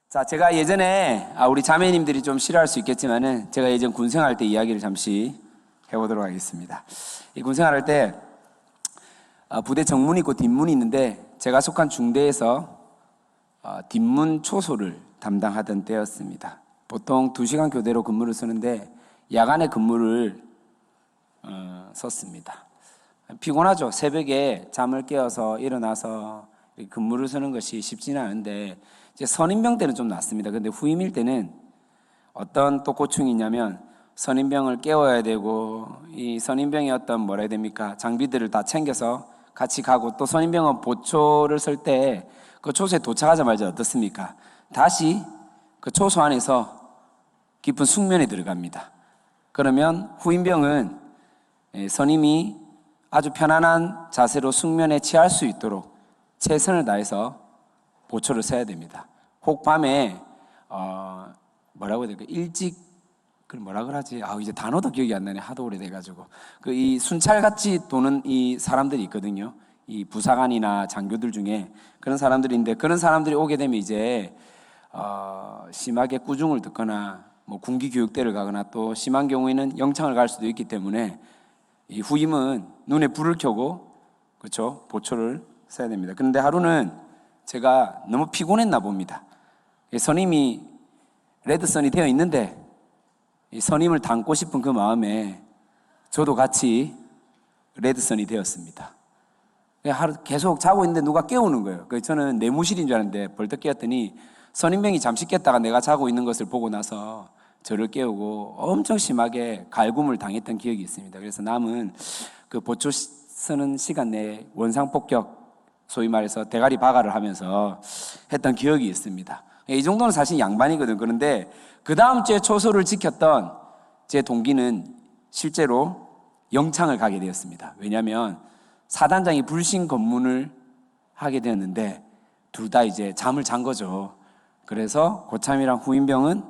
자, 제가 예전에 우리 자매님들이 좀 싫어할 수 있겠지만은 제가 예전 군생활 때 이야기를 잠시 해보도록 하겠습니다. 이 군생활할 때 부대 정문이 있고 뒷문이 있는데 제가 속한 중대에서 뒷문 초소를 담당하던 때였습니다. 보통 2시간 교대로 근무를 쓰는데 야간에 근무를 썼습니다. 피곤하죠. 새벽에 잠을 깨어서 일어나서 근무를 서는 것이 쉽지는 않은데 이제 선임병 때는 좀 낫습니다. 근데 후임일 때는 어떤 또 고충이 있냐면 선임병을 깨워야 되고 이 선임병이 어떤 뭐라 해야 됩니까? 장비들을 다 챙겨서 같이 가고 또 선임병은 보초를 설 때 그 초소에 도착하자마자 어떻습니까? 다시 그 초소 안에서 깊은 숙면에 들어갑니다. 그러면 후임병은 선임이 아주 편안한 자세로 숙면에 취할 수 있도록 최선을 다해서 보초를 써야 됩니다. 혹 밤에 뭐라고 해야 될까? 일찍 그걸 뭐라 그러지? 이제 단어도 기억이 안 나네. 하도 오래돼가지고 이 순찰같이 도는 이 사람들이 있거든요. 이 부사관이나 장교들 중에 그런 사람들인데 그런 사람들이 오게 되면 이제 심하게 꾸중을 듣거나 뭐 군기 교육대를 가거나 또 심한 경우에는 영창을 갈 수도 있기 때문에 이 후임은 눈에 불을 켜고 그렇죠? 보초를 써야 됩니다. 그런데 하루는 제가 너무 피곤했나 봅니다. 선임이 레드선이 되어 있는데 이 선임을 닮고 싶은 그 마음에 저도 같이 레드선이 되었습니다. 하루 계속 자고 있는데 누가 깨우는 거예요. 그래서 저는 내무실인 줄 알았는데 벌떡 깨었더니 선임병이 잠시 깼다가 내가 자고 있는 것을 보고 나서 저를 깨우고 엄청 심하게 갈굼을 당했던 기억이 있습니다. 그래서 남은 그 보초 쓰는 시간 내에 원상폭격, 소위 말해서 대가리 바가를 하면서 했던 기억이 있습니다. 이 정도는 사실 양반이거든. 그런데 그 다음 주에 초소를 지켰던 제 동기는 실제로 영창을 가게 되었습니다. 왜냐하면 사단장이 불신 검문을 하게 되었는데 둘 다 이제 잠을 잔 거죠. 그래서 고참이랑 후임병은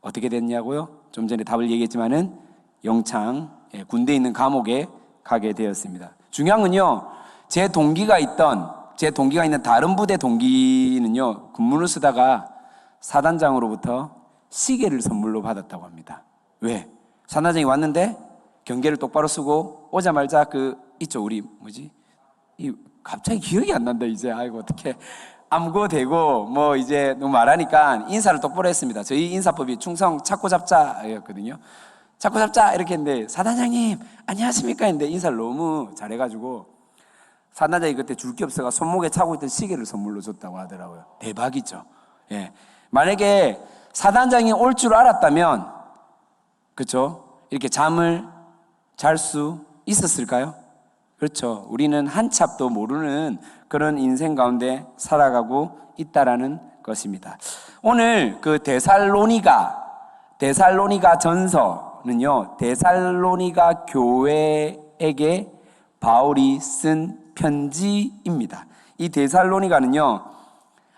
어떻게 됐냐고요? 좀 전에 답을 얘기했지만은 영창, 군대에 있는 감옥에 가게 되었습니다. 중요한 건요, 제 동기가 있는 다른 부대 동기는요, 근무를 쓰다가 사단장으로부터 시계를 선물로 받았다고 합니다. 왜? 사단장이 왔는데 경계를 똑바로 쓰고 오자마자 있죠, 우리 갑자기 기억이 안 난다 이제. 아이고 어떡해. 암고되고 뭐 이제 너무 말하니까 인사를 똑바로 했습니다. 저희 인사법이 충성 찾고 잡자였거든요. 찾고 잡자 이렇게 했는데 사단장님 안녕하십니까 했는데 인사를 너무 잘해가지고 사단장이 그때 줄 게 없어가 손목에 차고 있던 시계를 선물로 줬다고 하더라고요. 대박이죠. 예. 만약에 사단장이 올 줄 알았다면 그렇죠? 이렇게 잠을 잘 수 있었을까요? 그렇죠. 우리는 한참도 모르는 그런 인생 가운데 살아가고 있다라는 것입니다. 오늘 그 데살로니가 전서는요, 데살로니가 교회에게 바울이 쓴 편지입니다. 이 데살로니가는요,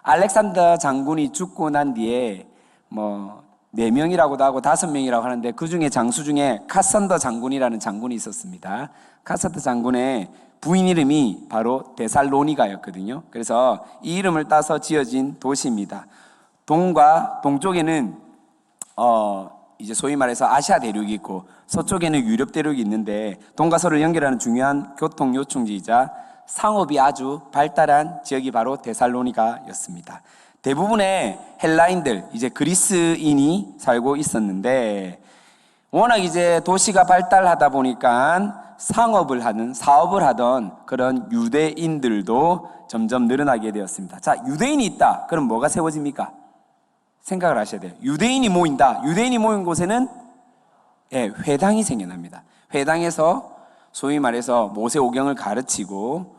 알렉산더 장군이 죽고 난 뒤에 4명이라고도 하고 5명이라고 하는데 그 중에 장수 중에 카산더 장군이라는 장군이 있었습니다. 카산더 장군의 부인 이름이 바로 데살로니가였거든요. 그래서 이 이름을 따서 지어진 도시입니다. 동쪽에는 이제 소위 말해서 아시아 대륙이 있고 서쪽에는 유럽 대륙이 있는데 동과 서를 연결하는 중요한 교통 요충지이자 상업이 아주 발달한 지역이 바로 데살로니가였습니다. 대부분의 헬라인들, 이제 그리스인이 살고 있었는데 워낙 이제 도시가 발달하다 보니까 사업을 하던 그런 유대인들도 점점 늘어나게 되었습니다. 자, 유대인이 있다. 그럼 뭐가 세워집니까? 생각을 하셔야 돼요. 유대인이 모인다. 유대인이 모인 곳에는 회당이 생겨납니다. 회당에서 소위 말해서 모세오경을 가르치고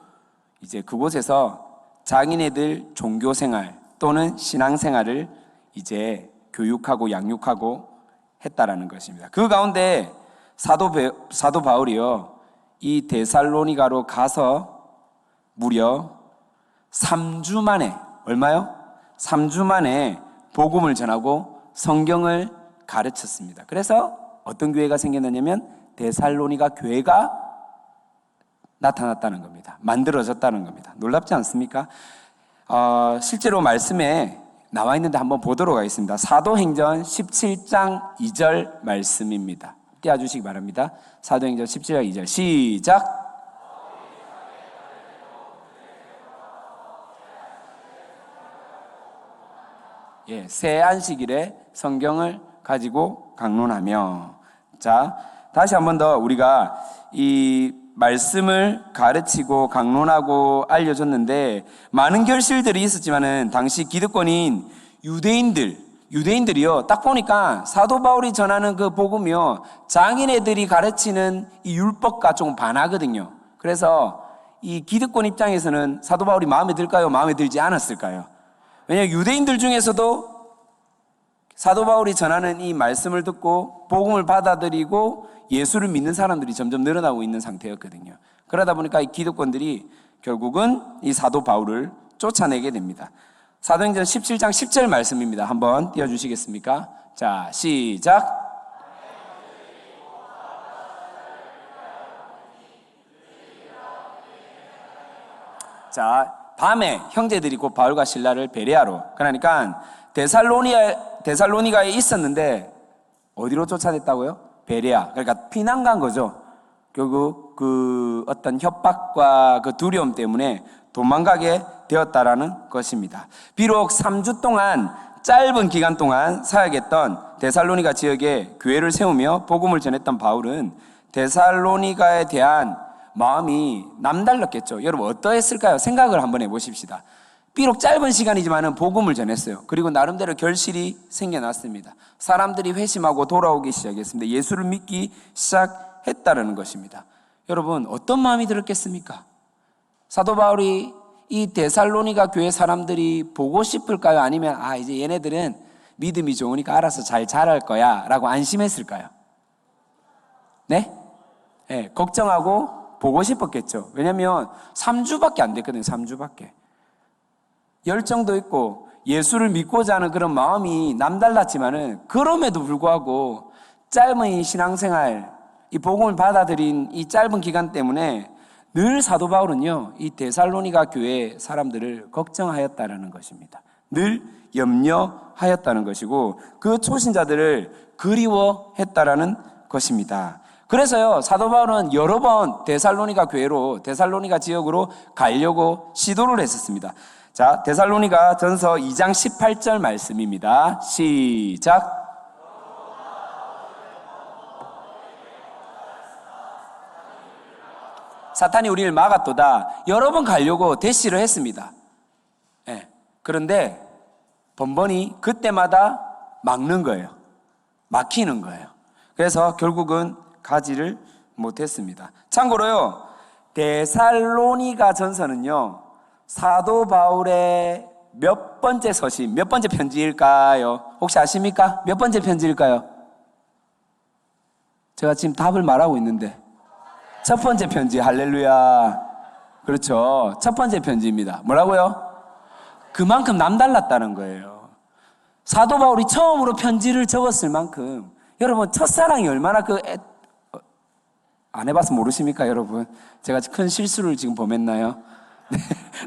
이제 그곳에서 자기네들 종교생활 또는 신앙생활을 이제 교육하고 양육하고 했다라는 것입니다. 그 가운데 사도 바울이요, 이 데살로니가로 가서 무려 3주 만에, 얼마요? 3주 만에 복음을 전하고 성경을 가르쳤습니다. 그래서 어떤 교회가 생겨났냐면 데살로니가 교회가 나타났다는 겁니다. 만들어졌다는 겁니다. 놀랍지 않습니까? 실제로 말씀에 나와 있는데 한번 보도록 하겠습니다. 사도행전 17장 2절 말씀입니다. 띄워주시기 바랍니다. 사도행전 17장 2절 시작. 예, 새 안식일에 성경을 가지고 강론하며. 자, 다시 한 번 더 우리가 이 말씀을 가르치고 강론하고 알려줬는데 많은 결실들이 있었지만은 당시 기득권인 유대인들이요, 딱 보니까 사도 바울이 전하는 그 복음이요, 장인애들이 가르치는 이 율법과 좀 반하거든요. 그래서 이 기득권 입장에서는 사도 바울이 마음에 들까요? 마음에 들지 않았을까요? 왜냐하면 유대인들 중에서도 사도 바울이 전하는 이 말씀을 듣고 복음을 받아들이고 예수를 믿는 사람들이 점점 늘어나고 있는 상태였거든요. 그러다 보니까 이 기득권들이 결국은 이 사도 바울을 쫓아내게 됩니다. 사도행전 17장 10절 말씀입니다. 한번 띄워주시겠습니까? 자, 시작. 자, 밤에 형제들이 곧 바울과 실라를 베레아로, 그러니까 데살로니가에 있었는데 어디로 쫓아냈다고요? 베레아. 그러니까 피난 간 거죠. 결국 그 어떤 협박과 그 두려움 때문에 도망가게 되었다라는 것입니다. 비록 3주 동안, 짧은 기간 동안 사역했던 데살로니가 지역에 교회를 세우며 복음을 전했던 바울은 데살로니가에 대한 마음이 남달랐겠죠. 여러분 어떠했을까요? 생각을 한번 해보십시다. 비록 짧은 시간이지만 복음을 전했어요. 그리고 나름대로 결실이 생겨났습니다. 사람들이 회심하고 돌아오기 시작했습니다. 예수를 믿기 시작했다는 것입니다. 여러분 어떤 마음이 들었겠습니까? 사도 바울이 이 데살로니가 교회 사람들이 보고 싶을까요? 아니면 이제 얘네들은 믿음이 좋으니까 알아서 잘 자랄 거야 라고 안심했을까요? 네? 네, 걱정하고 보고 싶었겠죠. 왜냐하면 3주밖에 안 됐거든요. 3주밖에. 열정도 있고 예수를 믿고자 하는 그런 마음이 남달랐지만은 그럼에도 불구하고 짧은 이 신앙생활, 이 복음을 받아들인 이 짧은 기간 때문에 늘 사도 바울은요, 이 데살로니가 교회 사람들을 걱정하였다라는 것입니다. 늘 염려하였다는 것이고 그 초신자들을 그리워했다라는 것입니다. 그래서요, 사도 바울은 여러 번 데살로니가 지역으로 가려고 시도를 했었습니다. 자, 데살로니가 전서 2장 18절 말씀입니다. 시작. 사탄이 우리를 막았도다. 여러 번 가려고 대시를 했습니다. 네. 그런데 번번이 그때마다 막는 거예요. 막히는 거예요. 그래서 결국은 가지를 못했습니다. 참고로요, 데살로니가 전서는요, 사도 바울의 몇 번째 서신, 몇 번째 편지일까요? 혹시 아십니까? 몇 번째 편지일까요? 제가 지금 답을 말하고 있는데 첫 번째 편지. 할렐루야. 그렇죠. 첫 번째 편지입니다. 뭐라고요? 그만큼 남달랐다는 거예요. 사도 바울이 처음으로 편지를 적었을 만큼, 여러분 첫사랑이 얼마나 안 해봐서 모르십니까 여러분? 제가 큰 실수를 지금 범했나요? 네.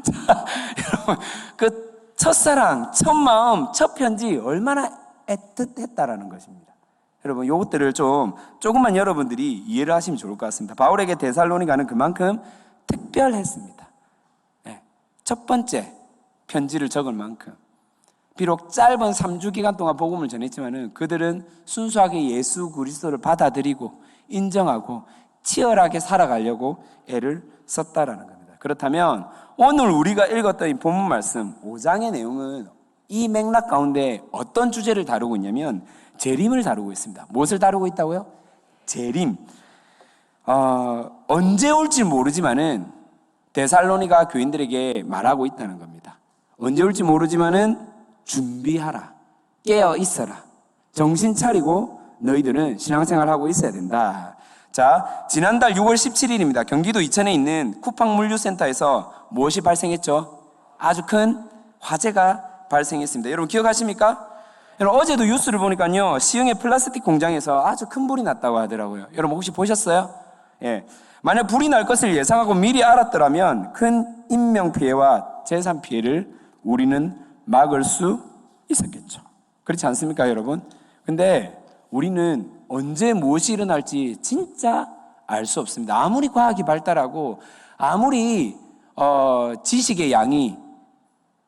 자, 여러분 그 첫사랑, 첫 마음, 첫 편지 얼마나 애틋했다라는 것입니다. 여러분 이것들을 조금만 여러분들이 이해를 하시면 좋을 것 같습니다. 바울에게 데살로니가는 그만큼 특별했습니다. 네. 첫 번째 편지를 적을 만큼, 비록 짧은 3주 기간 동안 복음을 전했지만은 그들은 순수하게 예수 그리스도를 받아들이고 인정하고 치열하게 살아가려고 애를 썼다라는 겁니다. 그렇다면 오늘 우리가 읽었던 이 본문 말씀 5장의 내용은 이 맥락 가운데 어떤 주제를 다루고 있냐면 재림을 다루고 있습니다. 무엇을 다루고 있다고요? 재림. 언제 올지 모르지만은 데살로니가 교인들에게 말하고 있다는 겁니다. 언제 올지 모르지만은 준비하라. 깨어 있어라. 정신 차리고 너희들은 신앙생활하고 있어야 된다. 자, 지난달 6월 17일입니다. 경기도 이천에 있는 쿠팡 물류센터에서 무엇이 발생했죠? 아주 큰 화재가 발생했습니다. 여러분 기억하십니까? 여러분 어제도 뉴스를 보니까요, 시흥의 플라스틱 공장에서 아주 큰 불이 났다고 하더라고요. 여러분 혹시 보셨어요? 예. 만약 불이 날 것을 예상하고 미리 알았더라면 큰 인명 피해와 재산 피해를 우리는 막을 수 있었겠죠. 그렇지 않습니까, 여러분? 근데 우리는 언제 무엇이 일어날지 진짜 알 수 없습니다. 아무리 과학이 발달하고 아무리 지식의 양이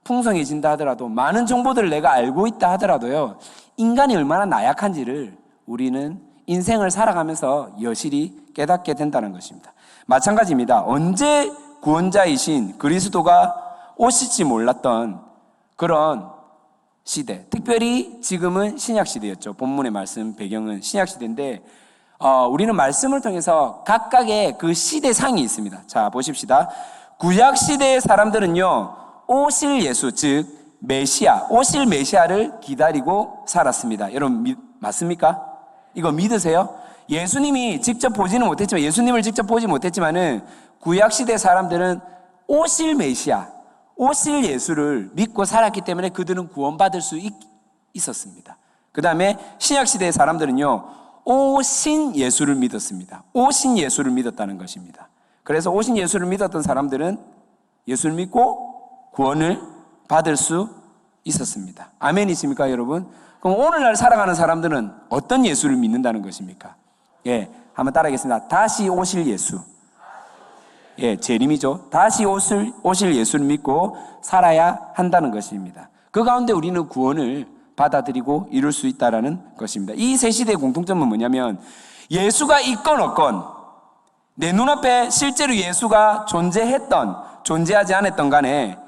풍성해진다 하더라도, 많은 정보들을 내가 알고 있다 하더라도요, 인간이 얼마나 나약한지를 우리는 인생을 살아가면서 여실히 깨닫게 된다는 것입니다. 마찬가지입니다. 언제 구원자이신 그리스도가 오실지 몰랐던 그런 시대, 특별히 지금은 신약시대였죠. 본문의 말씀 배경은 신약시대인데 우리는 말씀을 통해서 각각의 그 시대상이 있습니다. 자, 보십시다. 구약시대의 사람들은요, 오실 예수, 즉 메시아, 오실 메시아를 기다리고 살았습니다. 여러분 맞습니까? 이거 믿으세요? 예수님이 직접 보지는 못했지만, 예수님을 직접 보지 못했지만은 구약시대 사람들은 오실 메시아, 오실 예수를 믿고 살았기 때문에 그들은 구원받을 수 있었습니다. 그 다음에 신약시대의 사람들은요, 오신 예수를 믿었습니다. 오신 예수를 믿었다는 것입니다. 그래서 오신 예수를 믿었던 사람들은 예수를 믿고 구원을 받을 수 있었습니다. 아멘이십니까, 여러분? 그럼 오늘날 살아가는 사람들은 어떤 예수를 믿는다는 것입니까? 예, 한번 따라하겠습니다. 다시 오실 예수. 예, 재림이죠. 다시 오실 예수를 믿고 살아야 한다는 것입니다. 그 가운데 우리는 구원을 받아들이고 이룰 수 있다는 것입니다. 이 세 시대의 공통점은 뭐냐면, 예수가 있건 없건, 내 눈앞에 실제로 예수가 존재하지 않았던 간에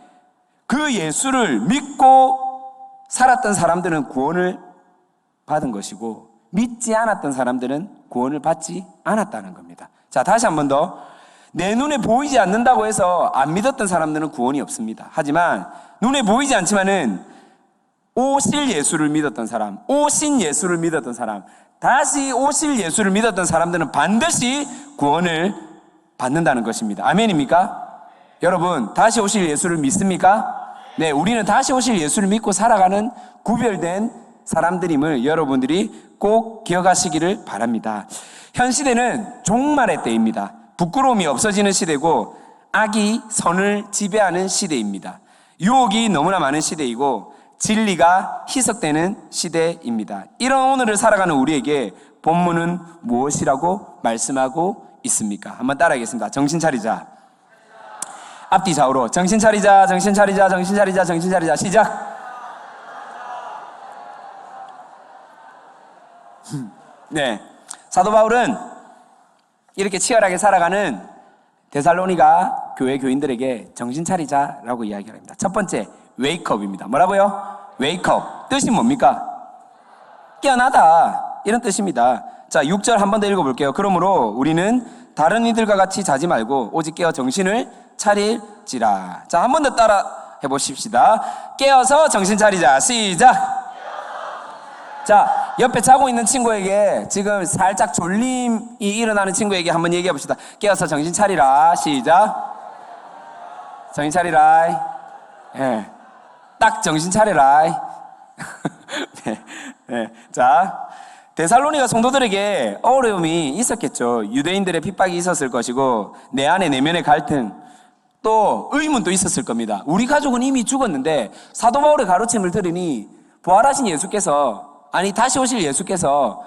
그 예수를 믿고 살았던 사람들은 구원을 받은 것이고, 믿지 않았던 사람들은 구원을 받지 않았다는 겁니다. 자, 다시 한 번 더. 내 눈에 보이지 않는다고 해서 안 믿었던 사람들은 구원이 없습니다. 하지만 눈에 보이지 않지만은 오실 예수를 믿었던 사람, 오신 예수를 믿었던 사람, 다시 오실 예수를 믿었던 사람들은 반드시 구원을 받는다는 것입니다. 아멘입니까? 여러분, 다시 오실 예수를 믿습니까? 네, 우리는 다시 오실 예수를 믿고 살아가는 구별된 사람들임을 여러분들이 꼭 기억하시기를 바랍니다. 현 시대는 종말의 때입니다. 부끄러움이 없어지는 시대고 악이 선을 지배하는 시대입니다. 유혹이 너무나 많은 시대이고 진리가 희석되는 시대입니다. 이런 오늘을 살아가는 우리에게 본문은 무엇이라고 말씀하고 있습니까? 한번 따라하겠습니다. 정신 차리자. 앞뒤 좌우로 정신 차리자, 정신 차리자, 정신 차리자, 정신 차리자. 시작. 네, 사도 바울은 이렇게 치열하게 살아가는 데살로니가 교회 교인들에게 정신 차리자라고 이야기를 합니다. 첫 번째, 웨이크업입니다. 뭐라고요? 웨이크업. 뜻이 뭡니까? 깨어나다, 이런 뜻입니다. 자, 6절 한 번 더 읽어볼게요. 그러므로 우리는 다른 이들과 같이 자지 말고 오직 깨어 정신을 차릴지라. 자, 한 번 더 따라 해보십시다. 깨어서 정신 차리자. 시작. 자, 옆에 자고 있는 친구에게, 지금 살짝 졸림이 일어나는 친구에게 한번 얘기해 봅시다. 깨어서 정신 차리라. 시작. 정신 차리라. 예, 딱 정신 차리라. 네, 네. 자, 데살로니가 성도들에게 어려움이 있었겠죠. 유대인들의 핍박이 있었을 것이고, 내 안에 내면의 갈등, 또 의문도 있었을 겁니다. 우리 가족은 이미 죽었는데 사도 바울의 가르침을 들으니 부활하신 예수께서, 아니 다시 오실 예수께서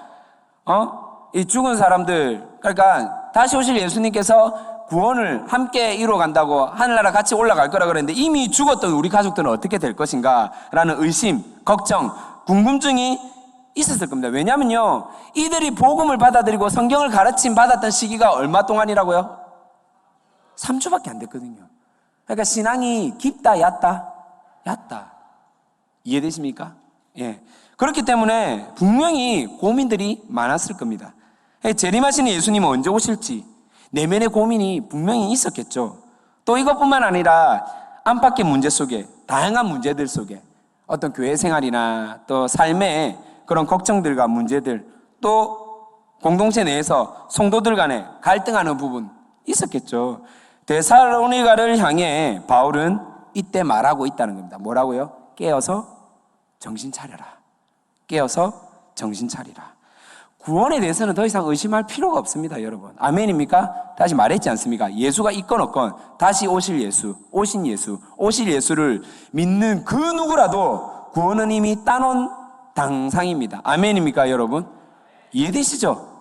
이 죽은 사람들, 그러니까 다시 오실 예수님께서 구원을 함께 이루어간다고 하늘나라 같이 올라갈 거라 그랬는데 이미 죽었던 우리 가족들은 어떻게 될 것인가 라는 의심, 걱정, 궁금증이 있었을 겁니다. 왜냐면요, 이들이 복음을 받아들이고 성경을 가르침 받았던 시기가 얼마 동안이라고요? 3주밖에 안 됐거든요. 그러니까 신앙이 깊다 얕다? 얕다. 이해되십니까? 예. 그렇기 때문에 분명히 고민들이 많았을 겁니다. 재림하시는 예수님은 언제 오실지 내면의 고민이 분명히 있었겠죠. 또 이것뿐만 아니라 안팎의 문제 속에, 다양한 문제들 속에 어떤 교회 생활이나 또 삶의 그런 걱정들과 문제들, 또 공동체 내에서 성도들 간에 갈등하는 부분 있었겠죠. 데살로니가를 향해 바울은 이때 말하고 있다는 겁니다. 뭐라고요? 깨어서 정신 차려라. 깨어서 정신 차리라. 구원에 대해서는 더 이상 의심할 필요가 없습니다, 여러분. 아멘입니까? 다시 말했지 않습니까? 예수가 있건 없건 다시 오실 예수, 오신 예수, 오실 예수를 믿는 그 누구라도 구원은 이미 따놓은 당상입니다. 아멘입니까, 여러분? 이해되시죠?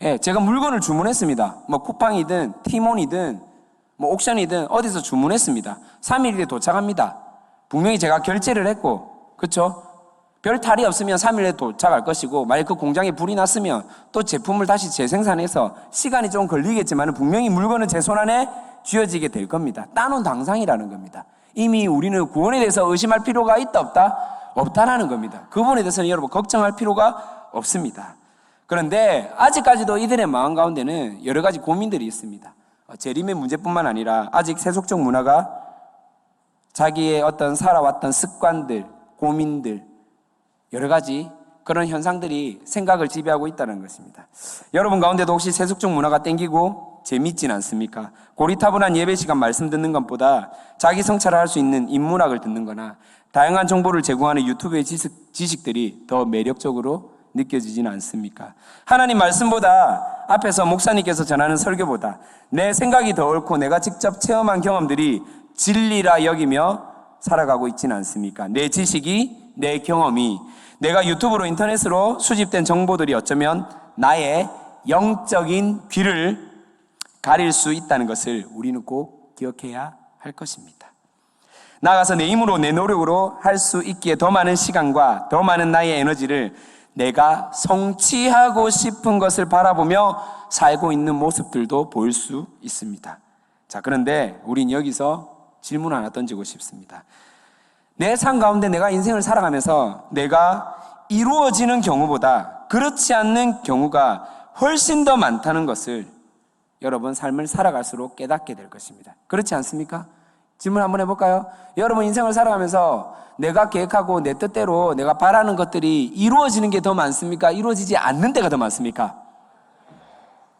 예, 제가 물건을 주문했습니다. 뭐 쿠팡이든 티몬이든 뭐 옥션이든 어디서 주문했습니다. 3일 뒤에 도착합니다. 분명히 제가 결제를 했고, 그렇죠? 별 탈이 없으면 3일에 도착할 것이고, 만약 그 공장에 불이 났으면 또 제품을 다시 재생산해서 시간이 좀 걸리겠지만 분명히 물건은 제 손 안에 쥐어지게 될 겁니다. 따놓은 당상이라는 겁니다. 이미 우리는 구원에 대해서 의심할 필요가 있다 없다? 없다라는 겁니다. 그 부분에 대해서는 여러분 걱정할 필요가 없습니다. 그런데 아직까지도 이들의 마음 가운데는 여러 가지 고민들이 있습니다. 재림의 문제뿐만 아니라 아직 세속적 문화가 자기의 어떤 살아왔던 습관들, 고민들, 여러 가지 그런 현상들이 생각을 지배하고 있다는 것입니다. 여러분 가운데도 혹시 세속적 문화가 땡기고 재밌진 않습니까? 고리타분한 예배 시간 말씀 듣는 것보다 자기 성찰을 할 수 있는 인문학을 듣는 거나 다양한 정보를 제공하는 유튜브의 지식들이 더 매력적으로 느껴지지는 않습니까? 하나님 말씀보다 앞에서 목사님께서 전하는 설교보다 내 생각이 더 옳고 내가 직접 체험한 경험들이 진리라 여기며 살아가고 있지는 않습니까? 내 지식이, 내 경험이, 내가 유튜브로 인터넷으로 수집된 정보들이 어쩌면 나의 영적인 귀를 가릴 수 있다는 것을 우리는 꼭 기억해야 할 것입니다. 나아가서 내 힘으로 내 노력으로 할 수 있기에 더 많은 시간과 더 많은 나의 에너지를 내가 성취하고 싶은 것을 바라보며 살고 있는 모습들도 보일 수 있습니다. 자, 그런데 우린 여기서 질문 하나 던지고 싶습니다. 내 삶 가운데 내가 인생을 살아가면서 내가 이루어지는 경우보다 그렇지 않는 경우가 훨씬 더 많다는 것을 여러분 삶을 살아갈수록 깨닫게 될 것입니다. 그렇지 않습니까? 질문 한번 해볼까요? 여러분 인생을 살아가면서 내가 계획하고 내 뜻대로 내가 바라는 것들이 이루어지는 게 더 많습니까? 이루어지지 않는 데가 더 많습니까?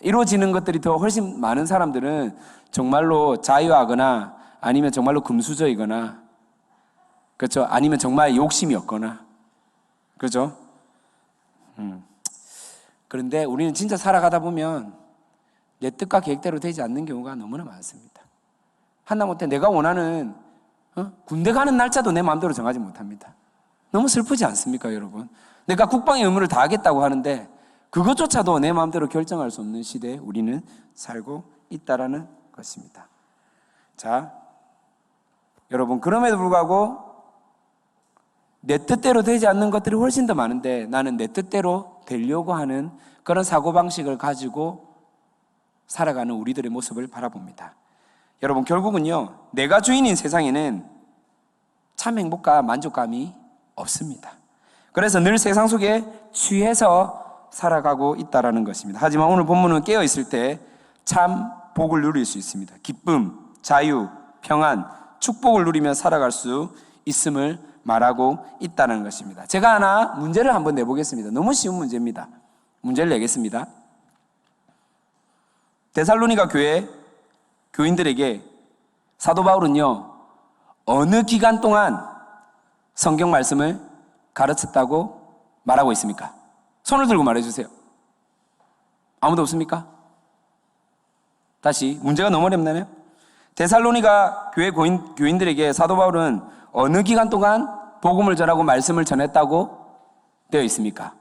이루어지는 것들이 더 훨씬 많은 사람들은 정말로 자유하거나 아니면 정말로 금수저이거나, 그렇죠? 아니면 정말 욕심이 없거나, 그렇죠? 그런데 우리는 진짜 살아가다 보면 내 뜻과 계획대로 되지 않는 경우가 너무나 많습니다. 하다못해 내가 원하는 군대 가는 날짜도 내 마음대로 정하지 못합니다. 너무 슬프지 않습니까, 여러분? 내가 국방의 의무를 다하겠다고 하는데 그것조차도 내 마음대로 결정할 수 없는 시대에 우리는 살고 있다라는 것입니다. 자, 여러분, 그럼에도 불구하고 내 뜻대로 되지 않는 것들이 훨씬 더 많은데 나는 내 뜻대로 되려고 하는 그런 사고방식을 가지고 살아가는 우리들의 모습을 바라봅니다. 여러분, 결국은요, 내가 주인인 세상에는 참 행복과 만족감이 없습니다. 그래서 늘 세상 속에 취해서 살아가고 있다는 것입니다. 하지만 오늘 본문은 깨어있을 때 참 복을 누릴 수 있습니다. 기쁨, 자유, 평안, 축복을 누리며 살아갈 수 있음을 말하고 있다는 것입니다. 제가 하나 문제를 한번 내보겠습니다. 너무 쉬운 문제입니다. 문제를 내겠습니다. 데살로니가 교회 교인들에게 사도 바울은요, 어느 기간 동안 성경 말씀을 가르쳤다고 말하고 있습니까? 손을 들고 말해주세요. 아무도 없습니까? 다시, 문제가 너무 어렵나요? 데살로니가 교회 교인들에게 사도 바울은 어느 기간 동안 복음을 전하고 말씀을 전했다고 되어 있습니까?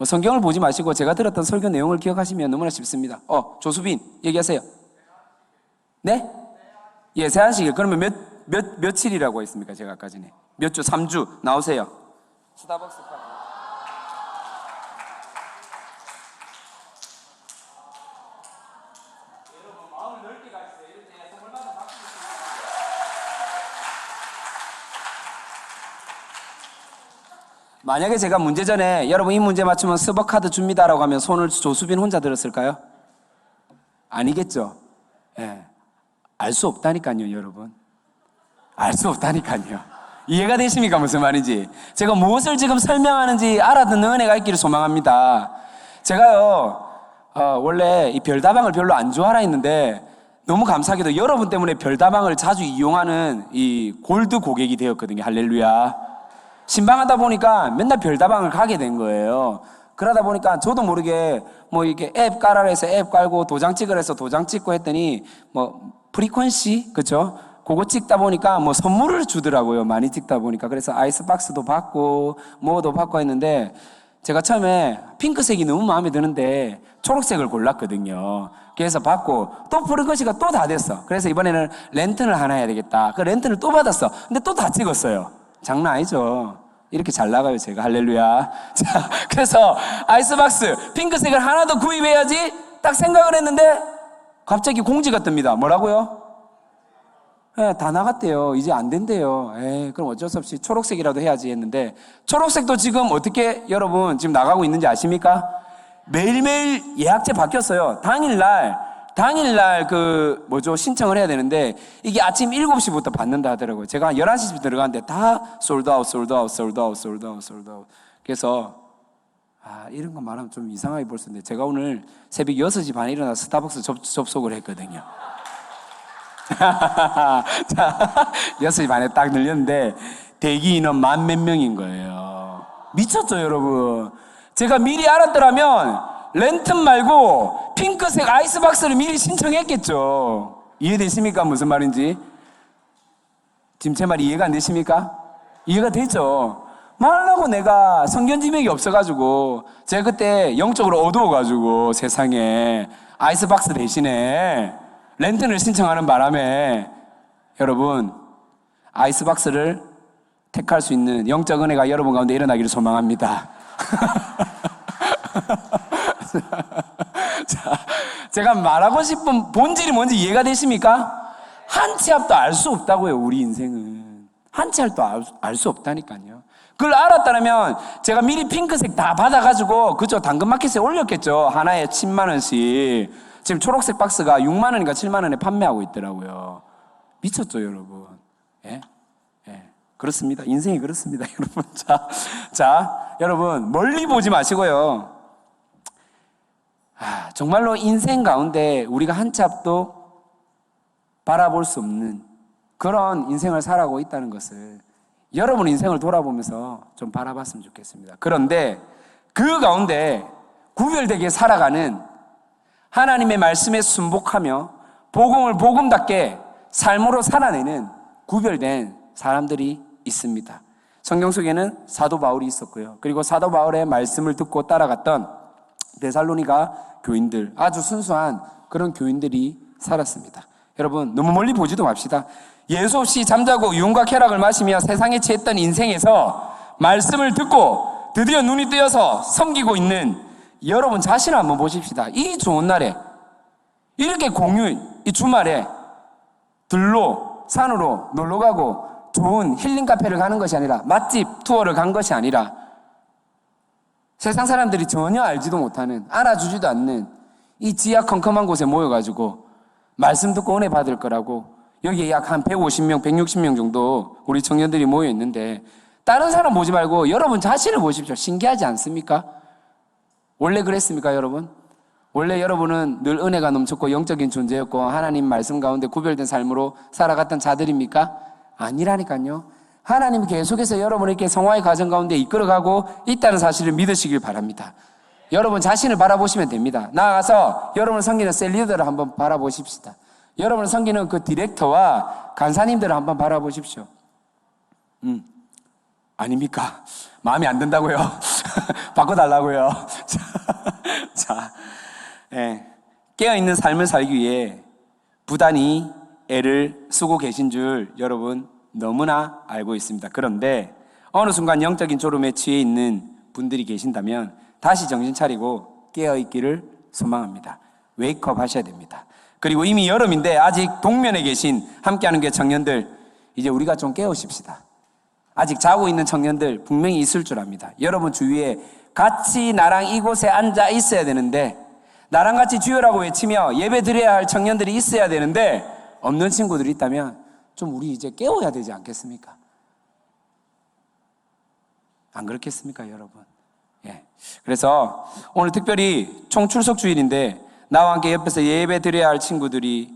성경을 보지 마시고 제가 들었던 설교 내용을 기억하시면 너무나 쉽습니다. 조수빈 얘기하세요. 네? 예, 세안식일. 그러면 며칠이라고 했습니까? 제가 아까 전에 몇 주? 3주 나오세요. 스타벅스 파. 여러분 마음을 넓게 가지세요. 이럴 때 선물받아 받고 만약에 제가 문제 전에 여러분 이 문제 맞추면 스벅카드 줍니다라고 하면 손을 조수빈 혼자 들었을까요? 아니겠죠. 예. 알 수 없다니까요, 여러분. 알 수 없다니까요. 이해가 되십니까? 무슨 말인지. 제가 무엇을 지금 설명하는지 알아듣는 은혜가 있기를 소망합니다. 제가요, 원래 이 별다방을 별로 안 좋아라 했는데 너무 감사하게도 여러분 때문에 별다방을 자주 이용하는 이 골드 고객이 되었거든요. 할렐루야. 신방하다 보니까 맨날 별다방을 가게 된 거예요. 그러다 보니까 저도 모르게 뭐 이렇게 앱 깔아라 해서 앱 깔고 도장 찍으라 해서 도장 찍고 했더니 뭐 프리퀀시, 그쵸? 그거 찍다 보니까 뭐 선물을 주더라고요. 많이 찍다 보니까. 그래서 아이스박스도 받고 뭐도 받고 했는데 제가 처음에 핑크색이 너무 마음에 드는데 초록색을 골랐거든요. 그래서 받고 또 푸른거시가 또 다 됐어. 그래서 이번에는 랜턴을 하나 해야 되겠다. 그 랜턴을 또 받았어. 근데 또 다 찍었어요. 장난 아니죠. 이렇게 잘 나가요, 제가. 할렐루야. 자, 그래서 아이스박스 핑크색을 하나 더 구입해야지 딱 생각을 했는데 갑자기 공지가 뜹니다. 뭐라고요? 예, 다 나갔대요. 이제 안 된대요. 그럼 어쩔 수 없이 초록색이라도 해야지 했는데 초록색도 지금 어떻게 여러분 지금 나가고 있는지 아십니까? 매일매일 예약제 바뀌었어요. 당일날 신청을 해야 되는데 이게 아침 7시부터 받는다 하더라고요. 제가 한 11시쯤 들어갔는데 다 솔드아웃. 그래서 이런 거 말하면 좀 이상하게 볼 수 있는데 제가 오늘 새벽 6시 반에 일어나서 스타벅스 접속을 했거든요. 자, 6시 반에 딱 늘렸는데 대기 인원 10,000 몇 명인 거예요. 미쳤죠, 여러분? 제가 미리 알았더라면 랜턴 말고 핑크색 아이스박스를 미리 신청했겠죠. 이해되십니까? 무슨 말인지? 지금 제 말이 이해가 안 되십니까? 이해가 되죠? 말하려고 내가 성견 지명이 없어가지고 제가 그때 영적으로 어두워가지고 세상에 아이스박스 대신에 랜턴을 신청하는 바람에 여러분 아이스박스를 택할 수 있는 영적 은혜가 여러분 가운데 일어나기를 소망합니다. 자, 제가 말하고 싶은 본질이 뭔지 이해가 되십니까? 한 치 앞도 알 수 없다고요. 우리 인생은 한 치 앞도 알 수 없다니까요. 그걸 알았다면 제가 미리 핑크색 다 받아가지고 그죠, 당근마켓에 올렸겠죠. 하나에 10만 원씩. 지금 초록색 박스가 6만 원인가 7만 원에 판매하고 있더라고요. 미쳤죠, 여러분? 예? 그렇습니다. 인생이 그렇습니다, 여러분. 자, 여러분, 멀리 보지 마시고요. 정말로 인생 가운데 우리가 한 치 앞도 바라볼 수 없는 그런 인생을 살아가고 있다는 것을 여러분 인생을 돌아보면서 좀 바라봤으면 좋겠습니다. 그런데 그 가운데 구별되게 살아가는 하나님의 말씀에 순복하며 복음을 복음답게 삶으로 살아내는 구별된 사람들이 있습니다. 성경 속에는 사도 바울이 있었고요. 그리고 사도 바울의 말씀을 듣고 따라갔던 데살로니가 교인들, 아주 순수한 그런 교인들이 살았습니다. 여러분 너무 멀리 보지도 맙시다. 예수 없이 잠자고 유흥과 쾌락을 마시며 세상에 취했던 인생에서 말씀을 듣고 드디어 눈이 뜨여서 섬기고 있는 여러분 자신을 한번 보십시다. 이 좋은 날에 이렇게 이 주말에 들로 산으로 놀러가고 좋은 힐링 카페를 가는 것이 아니라 맛집 투어를 간 것이 아니라 세상 사람들이 전혀 알지도 못하는, 알아주지도 않는 이 지하 컴컴한 곳에 모여가지고 말씀 듣고 은혜 받을 거라고 여기에 약 한 150명, 160명 정도 우리 청년들이 모여 있는데 다른 사람 보지 말고 여러분 자신을 보십시오. 신기하지 않습니까? 원래 그랬습니까, 여러분? 원래 여러분은 늘 은혜가 넘쳤고 영적인 존재였고 하나님 말씀 가운데 구별된 삶으로 살아갔던 자들입니까? 아니라니까요. 하나님 계속해서 여러분을 이렇게 성화의 과정 가운데 이끌어가고 있다는 사실을 믿으시길 바랍니다. 여러분 자신을 바라보시면 됩니다. 나아가서 여러분을 섬기는 셀리더를 한번 바라보십시다. 여러분을 섬기는 그 디렉터와 간사님들을 한번 바라보십시오. 아닙니까? 마음에 안 든다고요? 바꿔달라고요? 자, 깨어있는 삶을 살기 위해 부단히 애를 쓰고 계신 줄 여러분 너무나 알고 있습니다. 그런데 어느 순간 영적인 졸음에 취해 있는 분들이 계신다면 다시 정신 차리고 깨어있기를 소망합니다. 웨이크업 하셔야 됩니다. 그리고 이미 여름인데 아직 동면에 계신 함께하는 게 청년들, 이제 우리가 좀 깨우십시다. 아직 자고 있는 청년들 분명히 있을 줄 압니다. 여러분 주위에 같이 나랑 이곳에 앉아 있어야 되는데, 나랑 같이 주여라고 외치며 예배 드려야 할 청년들이 있어야 되는데 없는 친구들이 있다면 좀 우리 이제 깨워야 되지 않겠습니까? 안 그렇겠습니까, 여러분? 그래서 오늘 특별히 총출석 주일인데 나와 함께 옆에서 예배 드려야 할 친구들이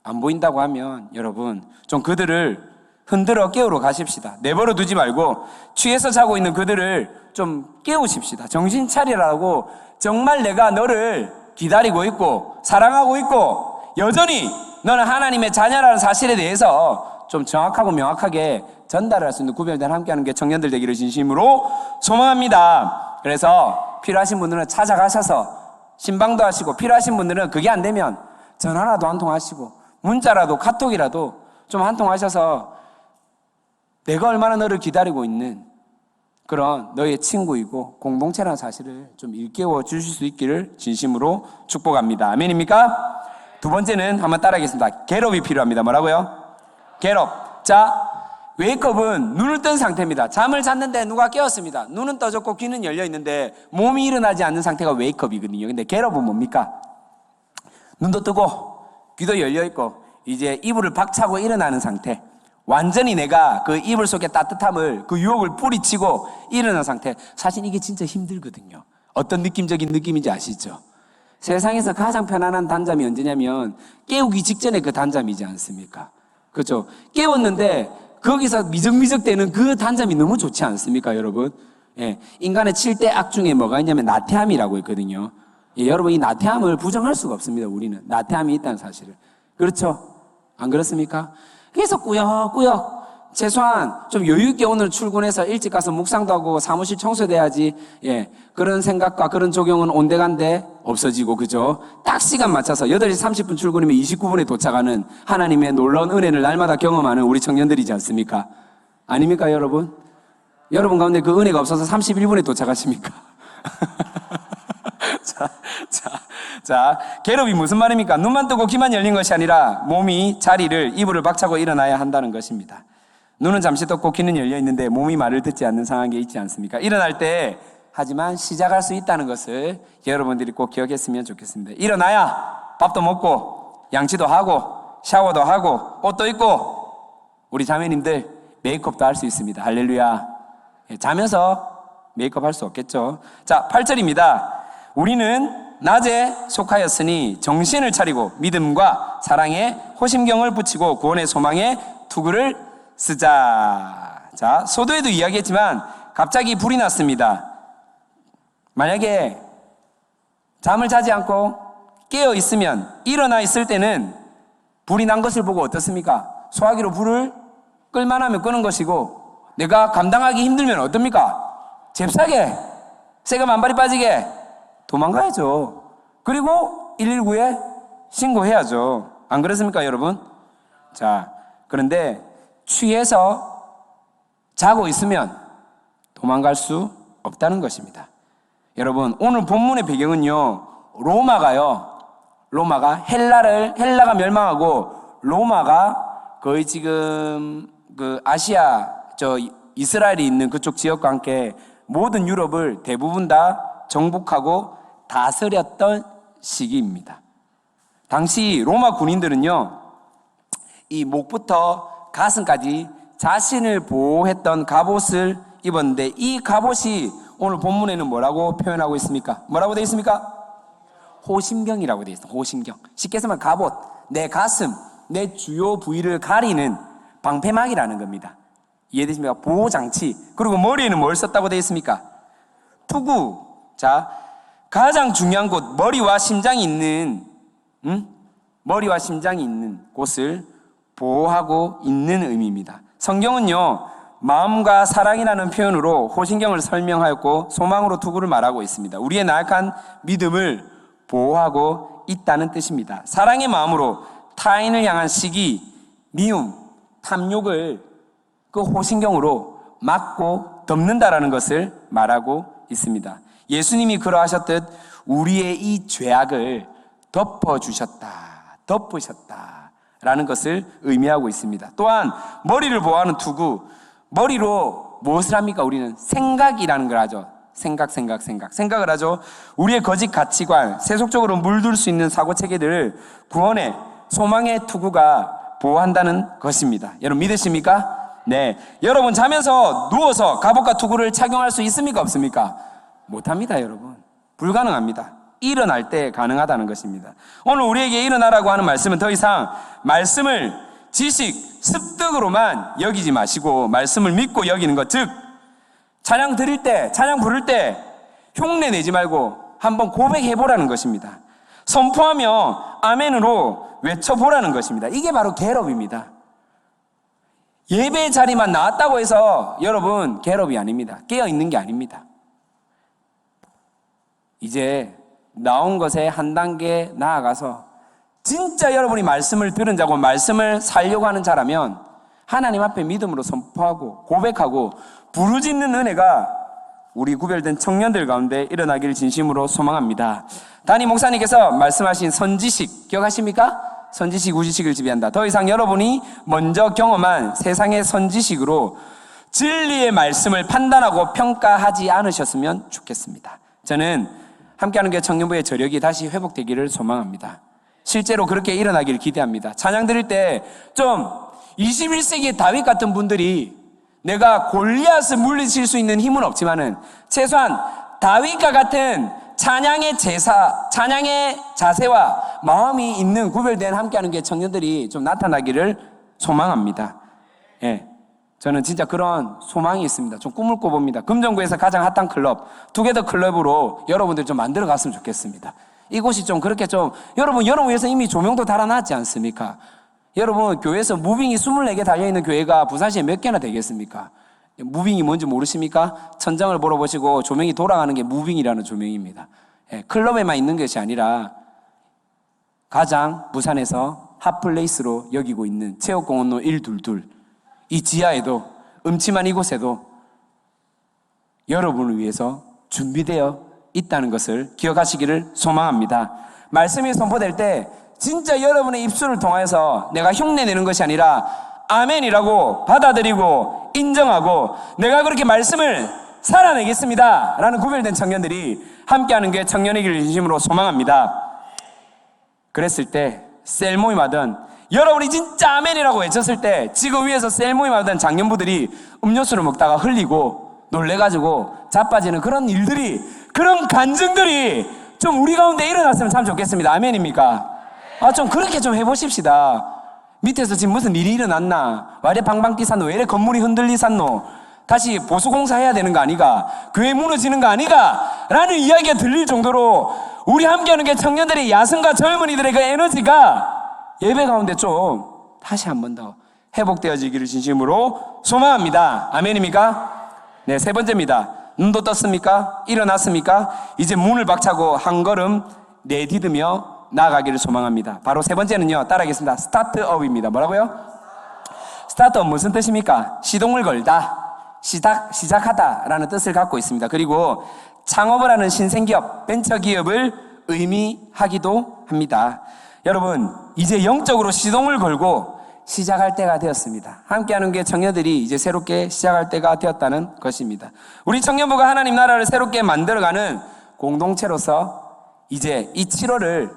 안 보인다고 하면 여러분 좀 그들을 흔들어 깨우러 가십시다. 내버려 두지 말고 취해서 자고 있는 그들을 좀 깨우십시다. 정신 차리라고. 정말 내가 너를 기다리고 있고 사랑하고 있고 여전히 너는 하나님의 자녀라는 사실에 대해서 좀 정확하고 명확하게 전달할 수 있는 구별된 함께하는 게 청년들 되기를 진심으로 소망합니다. 그래서 필요하신 분들은 찾아가셔서 신방도 하시고, 필요하신 분들은 그게 안 되면 전화라도 한 통 하시고, 문자라도 카톡이라도 좀 한 통 하셔서 내가 얼마나 너를 기다리고 있는 그런 너의 친구이고 공동체라는 사실을 좀 일깨워 주실 수 있기를 진심으로 축복합니다. 아멘입니까? 두 번째는 한번 따라하겠습니다. 겟업이 필요합니다. 뭐라고요? 겟업. 자, 웨이크업은 눈을 뜬 상태입니다. 잠을 잤는데 누가 깨웠습니다. 눈은 떠졌고 귀는 열려 있는데 몸이 일어나지 않는 상태가 웨이크업이거든요. 근데 겟업은 뭡니까? 눈도 뜨고 귀도 열려 있고 이제 이불을 박차고 일어나는 상태. 완전히 내가 그 이불 속의 따뜻함을, 그 유혹을 뿌리치고 일어난 상태. 사실 이게 진짜 힘들거든요. 어떤 느낌적인 느낌인지 아시죠? 세상에서 가장 편안한 단잠이 언제냐면 깨우기 직전에 그 단잠이지 않습니까? 그렇죠? 깨웠는데 거기서 미적미적대는 그 단잠이 너무 좋지 않습니까, 여러분? 예, 인간의 7대 악 중에 뭐가 있냐면 나태함이라고 있거든요. 예, 여러분, 이 나태함을 부정할 수가 없습니다. 우리는 나태함이 있다는 사실을. 그렇죠? 안 그렇습니까? 그래서 꾸역꾸역 최소한 좀 여유있게 오늘 출근해서 일찍 가서 묵상도 하고 사무실 청소도 해야지. 예, 그런 생각과 그런 적용은 온데간데 없어지고, 그죠? 딱 시간 맞춰서 8시 30분 출근이면 29분에 도착하는 하나님의 놀라운 은혜를 날마다 경험하는 우리 청년들이지 않습니까? 아닙니까, 여러분? 여러분 가운데 그 은혜가 없어서 31분에 도착하십니까? 자, 겟업이 무슨 말입니까? 눈만 뜨고 귀만 열린 것이 아니라 몸이 자리를, 이불을 박차고 일어나야 한다는 것입니다. 눈은 잠시 떴고 귀는 열려 있는데 몸이 말을 듣지 않는 상황에 있지 않습니까? 일어날 때 하지만 시작할 수 있다는 것을 여러분들이 꼭 기억했으면 좋겠습니다. 일어나야 밥도 먹고 양치도 하고 샤워도 하고 옷도 입고 우리 자매님들 메이크업도 할 수 있습니다. 할렐루야. 자면서 메이크업 할 수 없겠죠. 자, 8절입니다. 우리는 낮에 속하였으니 정신을 차리고 믿음과 사랑에 호심경을 붙이고 구원의 소망에 투구를 쓰자. 자, 소도에도 이야기했지만 갑자기 불이 났습니다. 만약에 잠을 자지 않고 깨어 있으면, 일어나 있을 때는 불이 난 것을 보고 어떻습니까? 소화기로 불을 끌만 하면 끄는 것이고, 내가 감당하기 힘들면 어떻습니까? 잽싸게 새가 만발이 빠지게 도망가야죠. 그리고 119에 신고해야죠. 안 그렇습니까, 여러분? 자, 그런데 취해서 자고 있으면 도망갈 수 없다는 것입니다. 여러분, 오늘 본문의 배경은요, 로마가 헬라가 멸망하고 로마가 거의 지금 그 아시아, 이스라엘이 있는 그쪽 지역과 함께 모든 유럽을 대부분 다 정복하고 다스렸던 시기입니다. 당시 로마 군인들은요, 이 목부터 가슴까지 자신을 보호했던 갑옷을 입었는데, 이 갑옷이 오늘 본문에는 뭐라고 표현하고 있습니까? 뭐라고 되어 있습니까? 호심경이라고 되어 있습니다. 호심경. 쉽게 해서 갑옷, 내 가슴, 내 주요 부위를 가리는 방패막이라는 겁니다. 이해되십니까? 보호장치. 그리고 머리에는 뭘 썼다고 되어 있습니까? 투구. 자, 가장 중요한 곳, 머리와 심장이 있는 곳을 보호하고 있는 의미입니다. 성경은요, 마음과 사랑이라는 표현으로 호신경을 설명하였고 소망으로 투구를 말하고 있습니다. 우리의 나약한 믿음을 보호하고 있다는 뜻입니다. 사랑의 마음으로 타인을 향한 시기, 미움, 탐욕을 그 호신경으로 막고 덮는다라는 것을 말하고 있습니다. 예수님이 그러하셨듯 우리의 이 죄악을 덮으셨다라는 것을 의미하고 있습니다. 또한 머리를 보호하는 투구, 머리로 무엇을 합니까? 우리는 생각이라는 걸 하죠. 생각을 하죠. 우리의 거짓 가치관, 세속적으로 물들 수 있는 사고체계들을 구원의 소망의 투구가 보호한다는 것입니다. 여러분 믿으십니까? 네. 여러분 자면서 누워서 갑옷과 투구를 착용할 수 있습니까? 없습니까? 못합니다, 여러분. 불가능합니다. 일어날 때 가능하다는 것입니다. 오늘 우리에게 일어나라고 하는 말씀은 더 이상 말씀을 지식, 습득으로만 여기지 마시고 말씀을 믿고 여기는 것, 즉 찬양 드릴 때, 찬양 부를 때 흉내 내지 말고 한번 고백해보라는 것입니다. 선포하며 아멘으로 외쳐보라는 것입니다. 이게 바로 겟업입니다. 예배 자리만 나왔다고 해서 여러분 겟업이 아닙니다. 깨어있는 게 아닙니다. 이제 나온 것에 한 단계 나아가서 진짜 여러분이 말씀을 들은 자고 말씀을 살려고 하는 자라면 하나님 앞에 믿음으로 선포하고 고백하고 부르짖는 은혜가 우리 구별된 청년들 가운데 일어나기를 진심으로 소망합니다. 담임 목사님께서 말씀하신 선지식 기억하십니까? 선지식 우지식을 지배한다. 더 이상 여러분이 먼저 경험한 세상의 선지식으로 진리의 말씀을 판단하고 평가하지 않으셨으면 좋겠습니다. 저는 함께하는 게 청년부의 저력이 다시 회복되기를 소망합니다. 실제로 그렇게 일어나기를 기대합니다. 찬양 드릴 때 좀 21세기의 다윗 같은 분들이 내가 골리앗을 물리칠 수 있는 힘은 없지만은 최소한 다윗과 같은 찬양의 자세와 마음이 있는 구별된 함께하는 게 청년들이 좀 나타나기를 소망합니다. 예. 저는 진짜 그런 소망이 있습니다. 좀 꿈을 꿔봅니다. 금정구에서 가장 핫한 클럽, 투게더 클럽으로 여러분들 좀 만들어 갔으면 좋겠습니다. 이곳이 좀 그렇게 좀, 여러분 위해서 이미 조명도 달아놨지 않습니까? 여러분, 교회에서 무빙이 24개 달려있는 교회가 부산시에 몇 개나 되겠습니까? 무빙이 뭔지 모르십니까? 천장을 보러 보시고 조명이 돌아가는 게 무빙이라는 조명입니다. 예, 클럽에만 있는 것이 아니라 가장 부산에서 핫플레이스로 여기고 있는 체육공원로 122, 이 지하에도 음침한 이곳에도 여러분을 위해서 준비되어 있다는 것을 기억하시기를 소망합니다. 말씀이 선포될 때 진짜 여러분의 입술을 통해서 내가 흉내내는 것이 아니라 아멘이라고 받아들이고 인정하고 내가 그렇게 말씀을 살아내겠습니다 라는 구별된 청년들이 함께하는 게 청년의 길을 진심으로 소망합니다. 그랬을 때 셀 모임 하던 여러분이 진짜 아멘이라고 외쳤을 때 지금 위에서 셀 모임 하던 장년부들이 음료수를 먹다가 흘리고 놀래가지고 자빠지는 그런 일들이, 그런 간증들이 좀 우리 가운데 일어났으면 참 좋겠습니다. 아멘입니까? 좀 그렇게 좀 해보십시다. 밑에서 지금 무슨 일이 일어났나? 왜 이래 방방 뛰산노? 왜 이래 건물이 흔들리산노? 다시 보수공사 해야 되는 거 아니가? 교회 무너지는 거 아니가? 라는 이야기가 들릴 정도로 우리 함께하는 게 청년들의 야성과 젊은이들의 그 에너지가 예배 가운데 좀 다시 한 번 더 회복되어지기를 진심으로 소망합니다. 아멘입니까? 네, 세 번째입니다. 눈도 떴습니까? 일어났습니까? 이제 문을 박차고 한 걸음 내디디며 나아가기를 소망합니다. 바로 세 번째는요, 따라하겠습니다. 스타트업입니다. 뭐라고요? 스타트업 무슨 뜻입니까? 시동을 걸다, 시작하다 라는 뜻을 갖고 있습니다. 그리고 창업을 하는 신생기업, 벤처기업을 의미하기도 합니다. 여러분, 이제 영적으로 시동을 걸고 시작할 때가 되었습니다. 함께하는 게 청년들이 이제 새롭게 시작할 때가 되었다는 것입니다. 우리 청년부가 하나님 나라를 새롭게 만들어가는 공동체로서 이제 이 7월을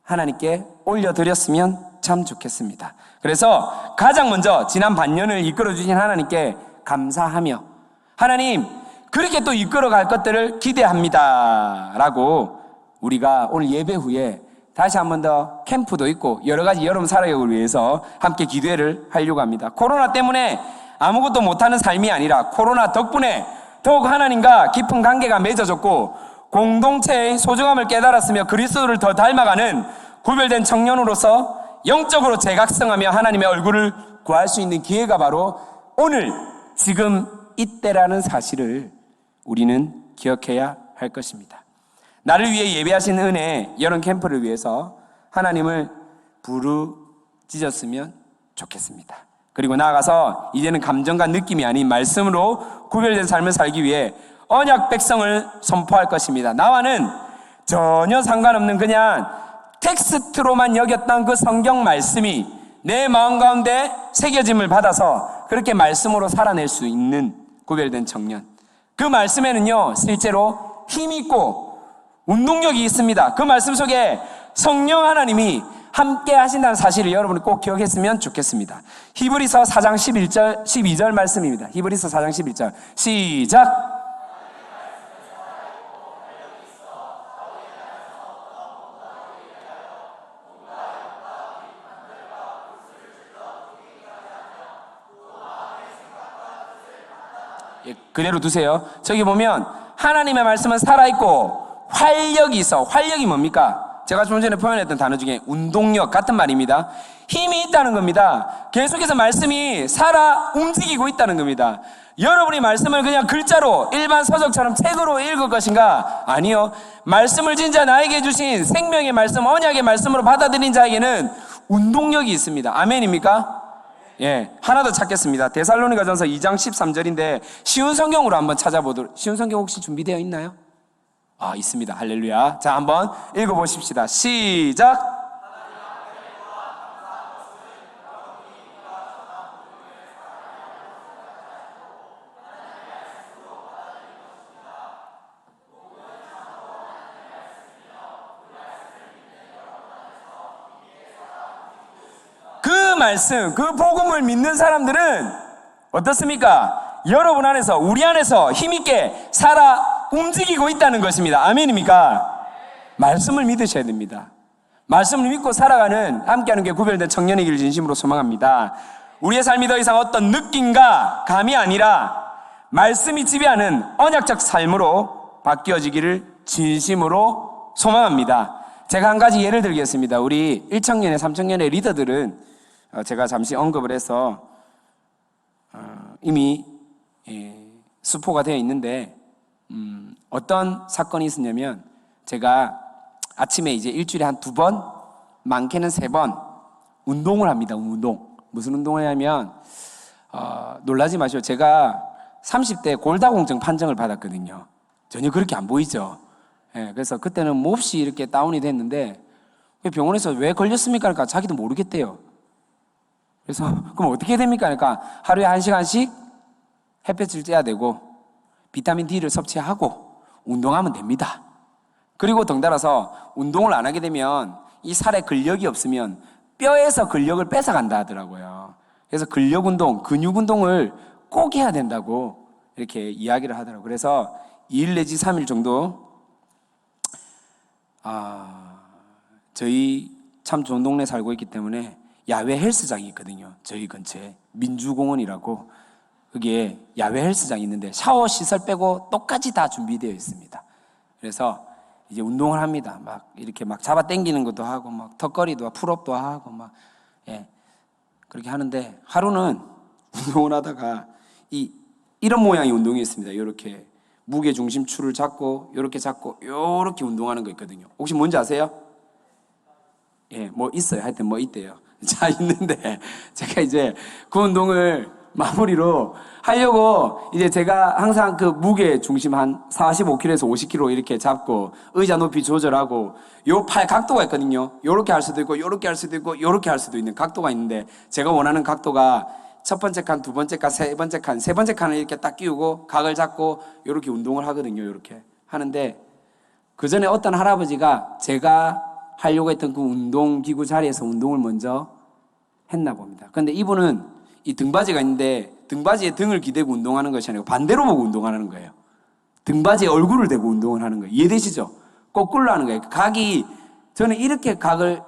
하나님께 올려드렸으면 참 좋겠습니다. 그래서 가장 먼저 지난 반년을 이끌어주신 하나님께 감사하며 하나님 그렇게 또 이끌어갈 것들을 기대합니다 라고 우리가 오늘 예배 후에 다시 한 번 더 캠프도 있고 여러 가지 여름 사역을 위해서 함께 기도회를 하려고 합니다. 코로나 때문에 아무것도 못하는 삶이 아니라 코로나 덕분에 더욱 하나님과 깊은 관계가 맺어졌고 공동체의 소중함을 깨달았으며 그리스도를 더 닮아가는 구별된 청년으로서 영적으로 재각성하며 하나님의 얼굴을 구할 수 있는 기회가 바로 오늘 지금 이때라는 사실을 우리는 기억해야 할 것입니다. 나를 위해 예배하신 은혜 여름 캠프를 위해서 하나님을 부르짖었으면 좋겠습니다. 그리고 나아가서 이제는 감정과 느낌이 아닌 말씀으로 구별된 삶을 살기 위해 언약 백성을 선포할 것입니다. 나와는 전혀 상관없는 그냥 텍스트로만 여겼던 그 성경 말씀이 내 마음 가운데 새겨짐을 받아서 그렇게 말씀으로 살아낼 수 있는 구별된 청년. 그 말씀에는요 실제로 힘이 있고 운동력이 있습니다. 그 말씀 속에 성령 하나님이 함께 하신다는 사실을 여러분이 꼭 기억했으면 좋겠습니다. 히브리서 4장 11절 12절 말씀입니다. 히브리서 4장 11절 시작. 그대로 두세요. 저기 보면 하나님의 말씀은 살아있고 활력이 있어. 활력이 뭡니까? 제가 좀 전에 표현했던 단어 중에 운동력 같은 말입니다. 힘이 있다는 겁니다. 계속해서 말씀이 살아 움직이고 있다는 겁니다. 여러분이 말씀을 그냥 글자로 일반 서적처럼 책으로 읽을 것인가? 아니요. 말씀을 진짜 나에게 주신 생명의 말씀, 언약의 말씀으로 받아들인 자에게는 운동력이 있습니다. 아멘입니까? 예, 하나 더 찾겠습니다. 데살로니가전서 2장 13절인데 쉬운 성경으로 한번 찾아보도록. 쉬운 성경 혹시 준비되어 있나요? 있습니다. 할렐루야. 자, 한번 읽어보십시다. 시작. 그 말씀, 그 복음을 믿는 사람들은 어떻습니까? 여러분 안에서, 우리 안에서 힘있게 살아 움직이고 있다는 것입니다. 아멘입니까? 말씀을 믿으셔야 됩니다. 말씀을 믿고 살아가는, 함께하는 게 구별된 청년이기를 진심으로 소망합니다. 우리의 삶이 더 이상 어떤 느낌과 감이 아니라 말씀이 지배하는 언약적 삶으로 바뀌어지기를 진심으로 소망합니다. 제가 한 가지 예를 들겠습니다. 우리 1청년의 3청년의 리더들은 제가 잠시 언급을 해서 이미 수포가 되어 있는데 어떤 사건이 있었냐면 제가 아침에 이제 일주일에 한 2번, 많게는 3번 운동을 합니다. 운동. 무슨 운동을 하냐면 놀라지 마시오. 제가 30대 골다공증 판정을 받았거든요. 전혀 그렇게 안 보이죠. 그래서 그때는 몹시 이렇게 다운이 됐는데 병원에서 왜 걸렸습니까? 그러니까 자기도 모르겠대요. 그래서 그럼 어떻게 해야 됩니까? 그러니까 하루에 1시간씩 햇볕을 쬐야 되고 비타민 D를 섭취하고 운동하면 됩니다. 그리고 덩달아서 운동을 안 하게 되면 이 살에 근력이 없으면 뼈에서 근력을 뺏어간다 하더라고요. 그래서 근력 운동, 근육 운동을 꼭 해야 된다고 이렇게 이야기를 하더라고요. 그래서 2일 내지 3일 정도 저희 참 좋은 동네 살고 있기 때문에 야외 헬스장이 있거든요. 저희 근처에 민주공원이라고 거기에 야외 헬스장이 있는데 샤워 시설 빼고 똑같이 다 준비되어 있습니다. 그래서 이제 운동을 합니다. 막 이렇게 막 잡아 당기는 것도 하고 막 턱걸이도 풀업도 하고 막 그렇게 하는데 하루는 운동을 하다가 이런 모양의 운동이 있습니다. 이렇게 무게 중심추를 잡고 이렇게 잡고 이렇게 운동하는 거 있거든요. 혹시 뭔지 아세요? 뭐 있어요. 하여튼 뭐 있대요. 자, 있는데 제가 이제 그 운동을 마무리로 하려고 이제 제가 항상 그 무게 중심 한 45kg에서 50kg 이렇게 잡고 의자 높이 조절하고 요 팔 각도가 있거든요. 요렇게 할 수도 있고 요렇게 할 수도 있고 요렇게 할 수도 있는 각도가 있는데 제가 원하는 각도가 첫 번째 칸, 두 번째 칸, 세 번째 칸, 세 번째 칸을 이렇게 딱 끼우고 각을 잡고 요렇게 운동을 하거든요. 요렇게 하는데 그 전에 어떤 할아버지가 제가 하려고 했던 그 운동기구 자리에서 운동을 먼저 했나 봅니다. 그런데 이분은 이 등받이가 있는데 등받이에 등을 기대고 운동하는 것이 아니고 반대로 보고 운동하는 거예요. 등받이에 얼굴을 대고 운동을 하는 거예요. 이해되시죠? 거꾸로 하는 거예요. 저는 이렇게 각을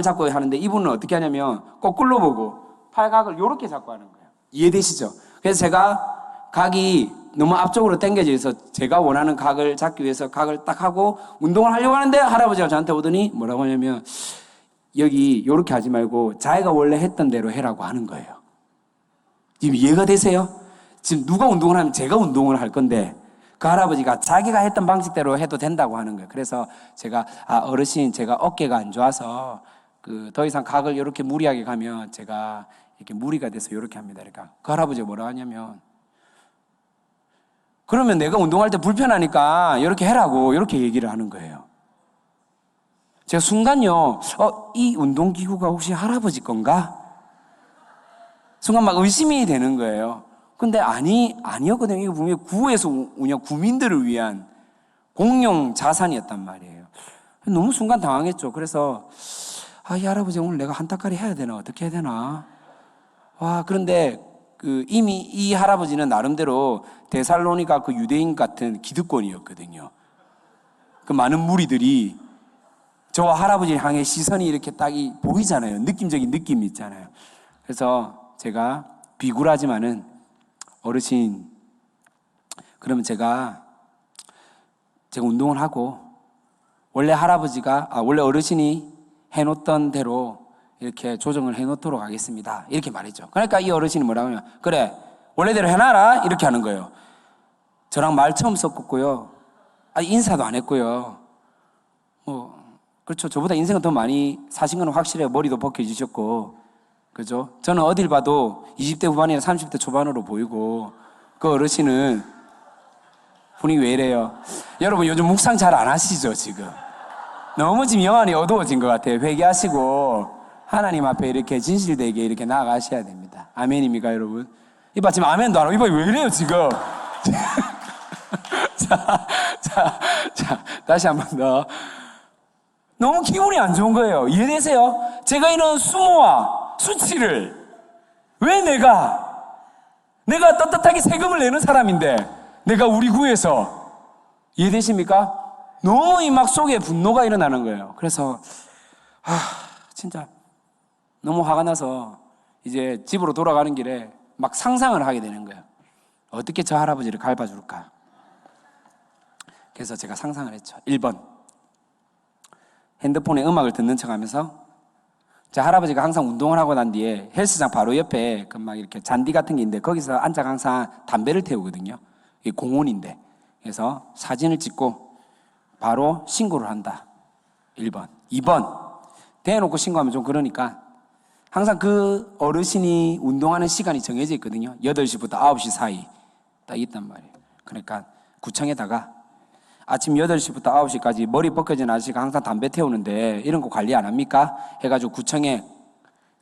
잡고 하는데 이분은 어떻게 하냐면 거꾸로 보고 팔각을 이렇게 잡고 하는 거예요. 이해되시죠? 그래서 제가 각이 너무 앞쪽으로 당겨져 있어서 제가 원하는 각을 잡기 위해서 각을 딱 하고 운동을 하려고 하는데 할아버지가 저한테 오더니 뭐라고 하냐면 여기 이렇게 하지 말고 자기가 원래 했던 대로 해라고 하는 거예요. 지금 이해가 되세요? 지금 누가 운동을 하면 제가 운동을 할 건데 그 할아버지가 자기가 했던 방식대로 해도 된다고 하는 거예요. 그래서 제가 어르신 제가 어깨가 안 좋아서 더 이상 각을 이렇게 무리하게 가면 제가 이렇게 무리가 돼서 이렇게 합니다. 그러니까 그 할아버지가 뭐라 하냐면 그러면 내가 운동할 때 불편하니까 이렇게 해라고 이렇게 얘기를 하는 거예요. 제가 순간요, 이 운동기구가 혹시 할아버지 건가? 순간 막 의심이 되는 거예요. 근데 아니었거든요. 이거 분명히 구에서 운영, 구민들을 위한 공용 자산이었단 말이에요. 너무 순간 당황했죠. 그래서, 이 할아버지 오늘 내가 한타까리 해야 되나? 어떻게 해야 되나? 그런데 이미 이 할아버지는 나름대로 데살로니가 그 유대인 같은 기득권이었거든요. 그 많은 무리들이 저와 할아버지 향해 시선이 이렇게 딱 보이잖아요. 느낌적인 느낌이 있잖아요. 그래서 제가 비굴하지만은 어르신, 그러면 제가 운동을 하고 원래 어르신이 해놓던 대로 이렇게 조정을 해놓도록 하겠습니다. 이렇게 말했죠. 그러니까 이 어르신이 뭐라고 하면, 그래, 원래대로 해놔라. 이렇게 하는 거예요. 저랑 말 처음 섞었고요. 인사도 안 했고요. 그렇죠. 저보다 인생은 더 많이 사신 건 확실해요. 머리도 벗겨지셨고. 그죠? 저는 어딜 봐도 20대 후반이나 30대 초반으로 보이고, 그 어르신은 분위기 왜 이래요? 여러분 요즘 묵상 잘 안 하시죠, 지금? 너무 지금 영안이 어두워진 것 같아요. 회개하시고 하나님 앞에 이렇게 진실되게 이렇게 나아가셔야 됩니다. 아멘입니까, 여러분? 이봐, 지금 아멘도 안 하고, 이봐, 왜 이래요, 지금? 자, 다시 한 번 더. 너무 기분이 안 좋은 거예요. 이해되세요? 제가 이런 수모와 수치를 왜 내가 떳떳하게 세금을 내는 사람인데 내가 우리 구에서, 이해되십니까? 너무 이 막 속에 분노가 일어나는 거예요. 그래서 진짜 너무 화가 나서 이제 집으로 돌아가는 길에 막 상상을 하게 되는 거예요. 어떻게 저 할아버지를 갈아줄까? 그래서 제가 상상을 했죠. 1번, 핸드폰에 음악을 듣는 척하면서, 제 할아버지가 항상 운동을 하고 난 뒤에 헬스장 바로 옆에 그 막 이렇게 잔디 같은 게 있는데 거기서 앉아 항상 담배를 태우거든요. 이게 공원인데. 그래서 사진을 찍고 바로 신고를 한다. 1번. 2번, 대놓고 신고하면 좀 그러니까 항상 그 어르신이 운동하는 시간이 정해져 있거든요. 8시부터 9시 사이 딱 있단 말이에요. 그러니까 구청에다가 아침 8시부터 9시까지 머리 벗겨진 아저씨가 항상 담배 태우는데 이런 거 관리 안 합니까? 해가지고 구청에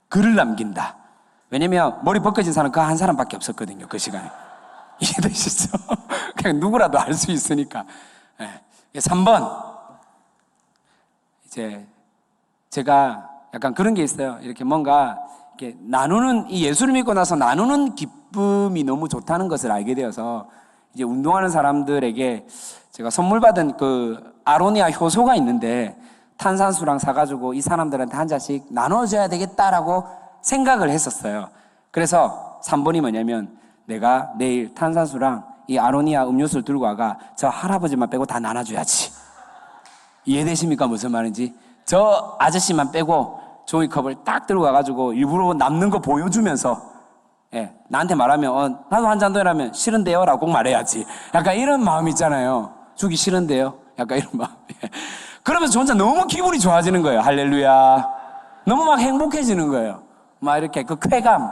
글을 남긴다. 왜냐면 머리 벗겨진 사람은 그 한 사람밖에 없었거든요, 그 시간에. 이해되시죠? 그냥 누구라도 알 수 있으니까. 3번, 이제 제가 약간 그런 게 있어요. 이렇게 뭔가 이렇게 나누는, 이 예수를 믿고 나서 나누는 기쁨이 너무 좋다는 것을 알게 되어서 이제 운동하는 사람들에게 제가 선물 받은 그 아로니아 효소가 있는데 탄산수랑 사가지고 이 사람들한테 한 잔씩 나눠줘야 되겠다라고 생각을 했었어요. 그래서 3번이 뭐냐면, 내가 내일 탄산수랑 이 아로니아 음료수를 들고 와가 저 할아버지만 빼고 다 나눠줘야지. 이해되십니까? 무슨 말인지? 저 아저씨만 빼고 종이컵을 딱 들고 와가지고 일부러 남는 거 보여주면서, 나한테 말하면 나도 한 잔 더 이라면 싫은데요? 라고 꼭 말해야지. 약간 이런 마음 있잖아요. 주기 싫은데요? 약간 이런 마음. 그러면서 저 혼자 너무 기분이 좋아지는 거예요. 할렐루야. 너무 막 행복해지는 거예요. 막 이렇게 그 쾌감.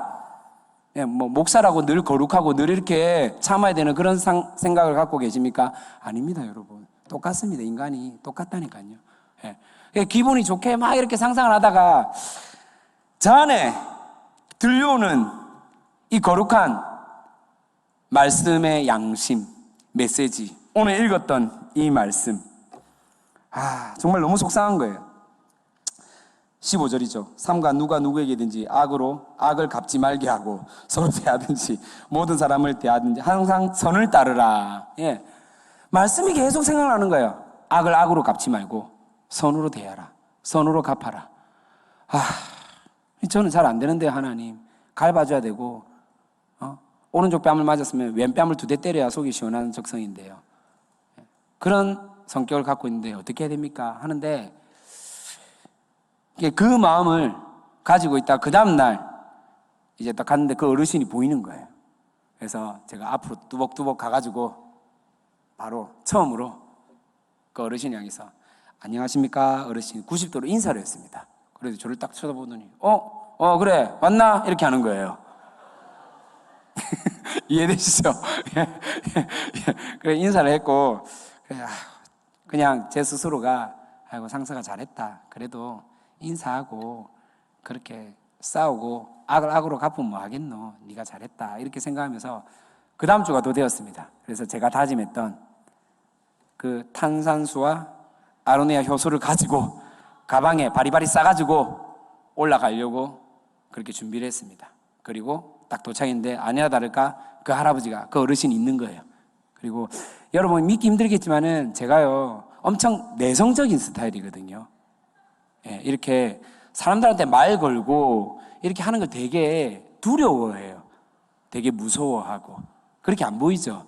목사라고 늘 거룩하고 늘 이렇게 참아야 되는 그런 생각을 갖고 계십니까? 아닙니다, 여러분. 똑같습니다. 인간이 똑같다니까요. 기분이 좋게 막 이렇게 상상을 하다가 저 안에 들려오는 이 거룩한 말씀의 양심, 메시지, 오늘 읽었던 이 말씀, 정말 너무 속상한 거예요. 15절이죠. 삼가 누가 누구에게든지 악을 갚지 말게 하고 서로 대하든지 모든 사람을 대하든지 항상 선을 따르라. 말씀이 계속 생각나는 거예요. 악을 악으로 갚지 말고 선으로 대하라. 선으로 갚아라. 저는 잘 안 되는데, 하나님. 갈봐줘야 되고, 오른쪽 뺨을 맞았으면 왼뺨을 2대 때려야 속이 시원한 적성인데요. 그런 성격을 갖고 있는데 어떻게 해야 됩니까? 하는데, 그 마음을 가지고 있다 그 다음날 이제 딱 갔는데 그 어르신이 보이는 거예요. 그래서 제가 앞으로 뚜벅뚜벅 가가지고 바로 처음으로 그 어르신 향해서 안녕하십니까 어르신, 90도로 인사를 했습니다. 그래서 저를 딱 쳐다보더니 그래 왔나? 이렇게 하는 거예요. 이해되시죠? 그래 인사를 했고, 그냥 제 스스로가 아이고 상사가 잘했다, 그래도 인사하고 그렇게 싸우고 악을 악으로 갚으면 뭐 하겠노, 네가 잘했다, 이렇게 생각하면서 그 다음 주가 더 되었습니다. 그래서 제가 다짐했던 그 탄산수와 아로니아 효소를 가지고 가방에 바리바리 싸가지고 올라가려고 그렇게 준비를 했습니다. 그리고 딱 도착했는데 아니나 다를까 그 할아버지가, 그 어르신이 있는 거예요. 그리고 여러분 믿기 힘들겠지만은 제가요 엄청 내성적인 스타일이거든요. 이렇게 사람들한테 말 걸고 이렇게 하는 걸 되게 두려워해요. 되게 무서워하고. 그렇게 안 보이죠?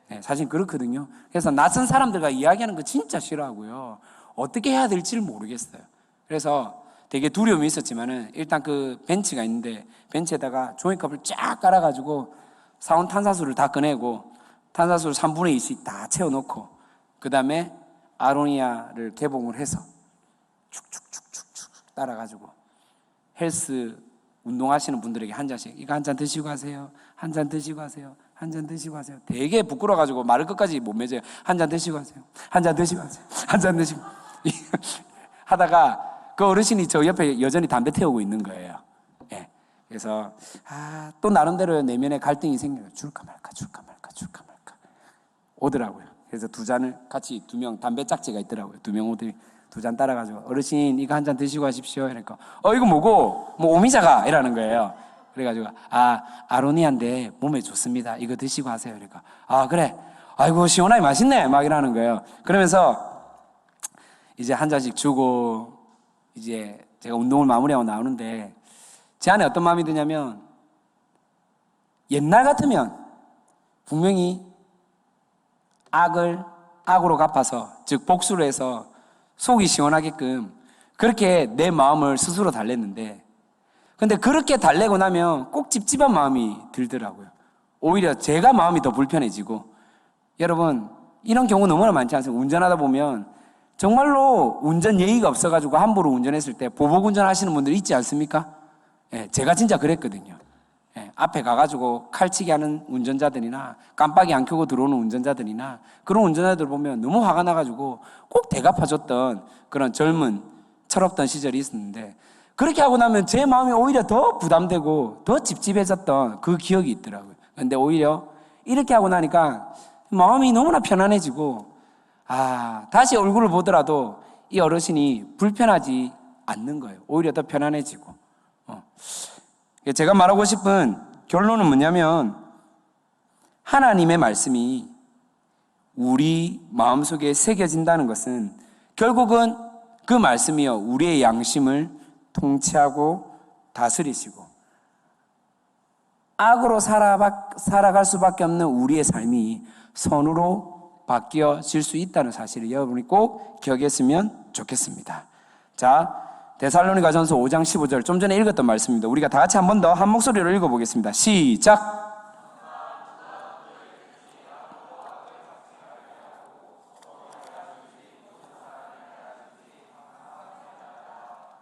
네, 사실 그렇거든요. 그래서 낯선 사람들과 이야기하는 거 진짜 싫어하고요. 어떻게 해야 될지를 모르겠어요. 그래서 되게 두려움이 있었지만은 일단 그 벤치가 있는데 벤치에다가 종이컵을 쫙 깔아가지고 사온 탄산수를 다 꺼내고 탄산수를 3분의 2씩 다 채워놓고 그 다음에 아로니아를 개봉을 해서 축축축축축 따라가지고 헬스 운동하시는 분들에게 한 잔씩 이거 한 잔 드시고 하세요. 한 잔 드시고 하세요. 한 잔 드시고 하세요. 되게 부끄러워가지고 말을 끝까지 못 맺어요. 한 잔 드시고 하세요. 한 잔 드시고 하세요. 한 잔 드시고 하다가 그 어르신이 저 옆에 여전히 담배 태우고 있는 거예요. 예. 그래서 또 나름대로 내면에 갈등이 생겨요. 줄까 말까 줄까 말까 줄까 말까 오더라고요. 그래서 두 잔을 같이 두 명 담배 짝지가 있더라고요. 두 명 오더니 두 잔 따라가지고 어르신 이거 한 잔 드시고 하십시오. 그러니까 이거 뭐고 뭐 오미자가 이라는 거예요. 그래가지고 아로니아인데 몸에 좋습니다. 이거 드시고 하세요. 그러니까 그래. 아이고 시원하게 맛있네. 막 이러는 거예요. 그러면서 이제 한 잔씩 주고 이제 제가 운동을 마무리하고 나오는데 제 안에 어떤 마음이 드냐면 옛날 같으면 분명히 악으로 갚아서 즉 복수를 해서 속이 시원하게끔 그렇게 내 마음을 스스로 달랬는데 근데 그렇게 달래고 나면 꼭 찝찝한 마음이 들더라고요. 오히려 제가 마음이 더 불편해지고 여러분 이런 경우 너무나 많지 않습니까? 운전하다 보면 정말로 운전 예의가 없어가지고 함부로 운전했을 때 보복 운전하시는 분들 있지 않습니까? 예, 제가 진짜 그랬거든요. 예, 앞에 가가지고 칼치기 하는 운전자들이나 깜빡이 안 켜고 들어오는 운전자들이나 그런 운전자들 보면 너무 화가 나가지고 꼭 대갚아줬던 그런 젊은 철없던 시절이 있었는데 그렇게 하고 나면 제 마음이 오히려 더 부담되고 더 찝찝해졌던 그 기억이 있더라고요. 근데 오히려 이렇게 하고 나니까 마음이 너무나 편안해지고 다시 얼굴을 보더라도 이 어르신이 불편하지 않는 거예요. 오히려 더 편안해지고. 제가 말하고 싶은 결론은 뭐냐면 하나님의 말씀이 우리 마음속에 새겨진다는 것은 결국은 그 말씀이요 우리의 양심을 통치하고 다스리시고 악으로 살아갈 수밖에 없는 우리의 삶이 선으로 바뀌어질 수 있다는 사실을 여러분이 꼭 기억했으면 좋겠습니다. 자, 데살로니가전서 5장 15절 좀 전에 읽었던 말씀입니다. 우리가 다 같이 한 번 더 한 목소리로 읽어보겠습니다. 시작!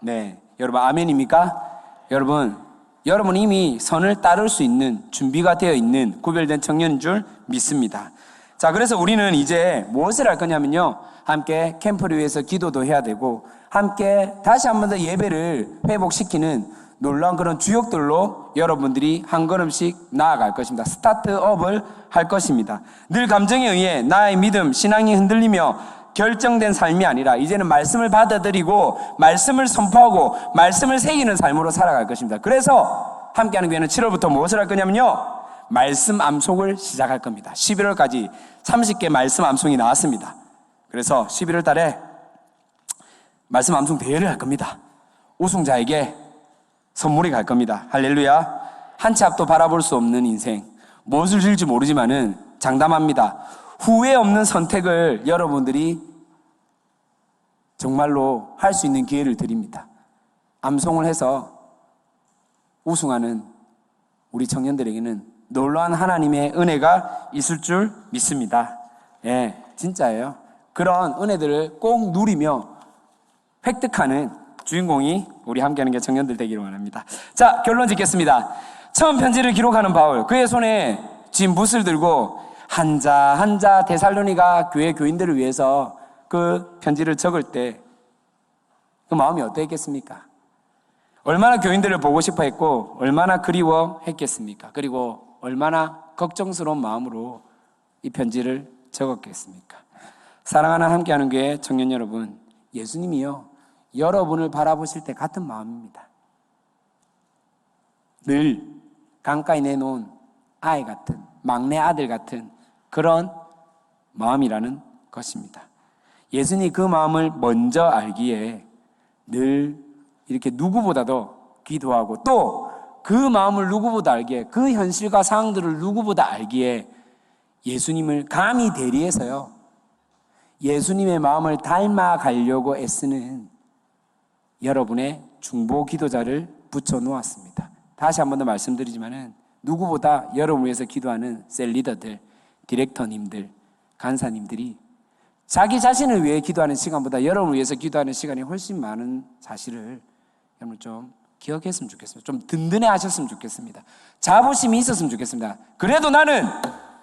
네, 여러분 아멘입니까? 여러분 이미 선을 따를 수 있는 준비가 되어 있는 구별된 청년인 줄 믿습니다. 자, 그래서 우리는 이제 무엇을 할 거냐면요 함께 캠프를 위해서 기도도 해야 되고 함께 다시 한 번 더 예배를 회복시키는 놀라운 그런 주역들로 여러분들이 한 걸음씩 나아갈 것입니다. 스타트업을 할 것입니다. 늘 감정에 의해 나의 믿음, 신앙이 흔들리며 결정된 삶이 아니라 이제는 말씀을 받아들이고 말씀을 선포하고 말씀을 새기는 삶으로 살아갈 것입니다. 그래서 함께하는 교회는 7월부터 무엇을 할 거냐면요 말씀 암송을 시작할 겁니다. 11월까지 30개 말씀 암송이 나왔습니다. 그래서 11월 달에 말씀 암송 대회를 할 겁니다. 우승자에게 선물이 갈 겁니다. 할렐루야. 한 치 앞도 바라볼 수 없는 인생, 무엇을 줄지 모르지만은 장담합니다. 후회 없는 선택을 여러분들이 정말로 할 수 있는 기회를 드립니다. 암송을 해서 우승하는 우리 청년들에게는 놀라운 하나님의 은혜가 있을 줄 믿습니다. 예, 진짜예요. 그런 은혜들을 꼭 누리며 획득하는 주인공이 우리 함께하는 게 청년들 되기를 원합니다. 자, 결론 짓겠습니다. 처음 편지를 기록하는 바울, 그의 손에 진 붓을 들고 한자 데살로니가 교회 교인들을 위해서 그 편지를 적을 때 그 마음이 어떠했겠습니까? 얼마나 교인들을 보고 싶어 했고 얼마나 그리워했겠습니까? 그리고 얼마나 걱정스러운 마음으로 이 편지를 적었겠습니까? 사랑하는 함께하는 교회 청년 여러분, 예수님이요 여러분을 바라보실 때 같은 마음입니다. 늘 강가에 내놓은 아이 같은, 막내 아들 같은 그런 마음이라는 것입니다. 예수님이 그 마음을 먼저 알기에 늘 이렇게 누구보다도 기도하고 또 그 마음을 누구보다 알기에 그 현실과 상황들을 누구보다 알기에 예수님을 감히 대리해서요, 예수님의 마음을 닮아가려고 애쓰는 여러분의 중보 기도자를 붙여놓았습니다. 다시 한 번 더 말씀드리지만은 누구보다 여러분을 위해서 기도하는 셀 리더들, 디렉터님들, 간사님들이 자기 자신을 위해 기도하는 시간보다 여러분을 위해서 기도하는 시간이 훨씬 많은 사실을 여러분 좀 기억했으면 좋겠습니다. 좀 든든해 하셨으면 좋겠습니다. 자부심이 있었으면 좋겠습니다. 그래도 나는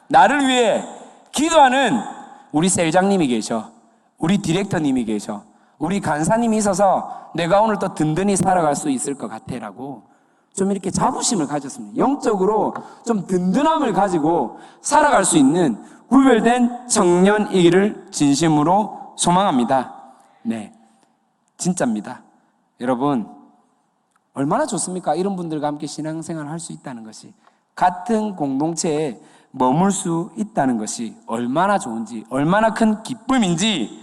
나를 위해 기도하는 우리 셀장님이 계셔, 우리 디렉터님이 계셔, 우리 간사님이 있어서 내가 오늘 또 든든히 살아갈 수 있을 것 같아라고 좀 이렇게 자부심을 가졌습니다. 영적으로 좀 든든함을 가지고 살아갈 수 있는 구별된 청년이기를 진심으로 소망합니다. 네, 진짜입니다. 여러분, 얼마나 좋습니까? 이런 분들과 함께 신앙생활을 할 수 있다는 것이, 같은 공동체에 머물 수 있다는 것이 얼마나 좋은지, 얼마나 큰 기쁨인지,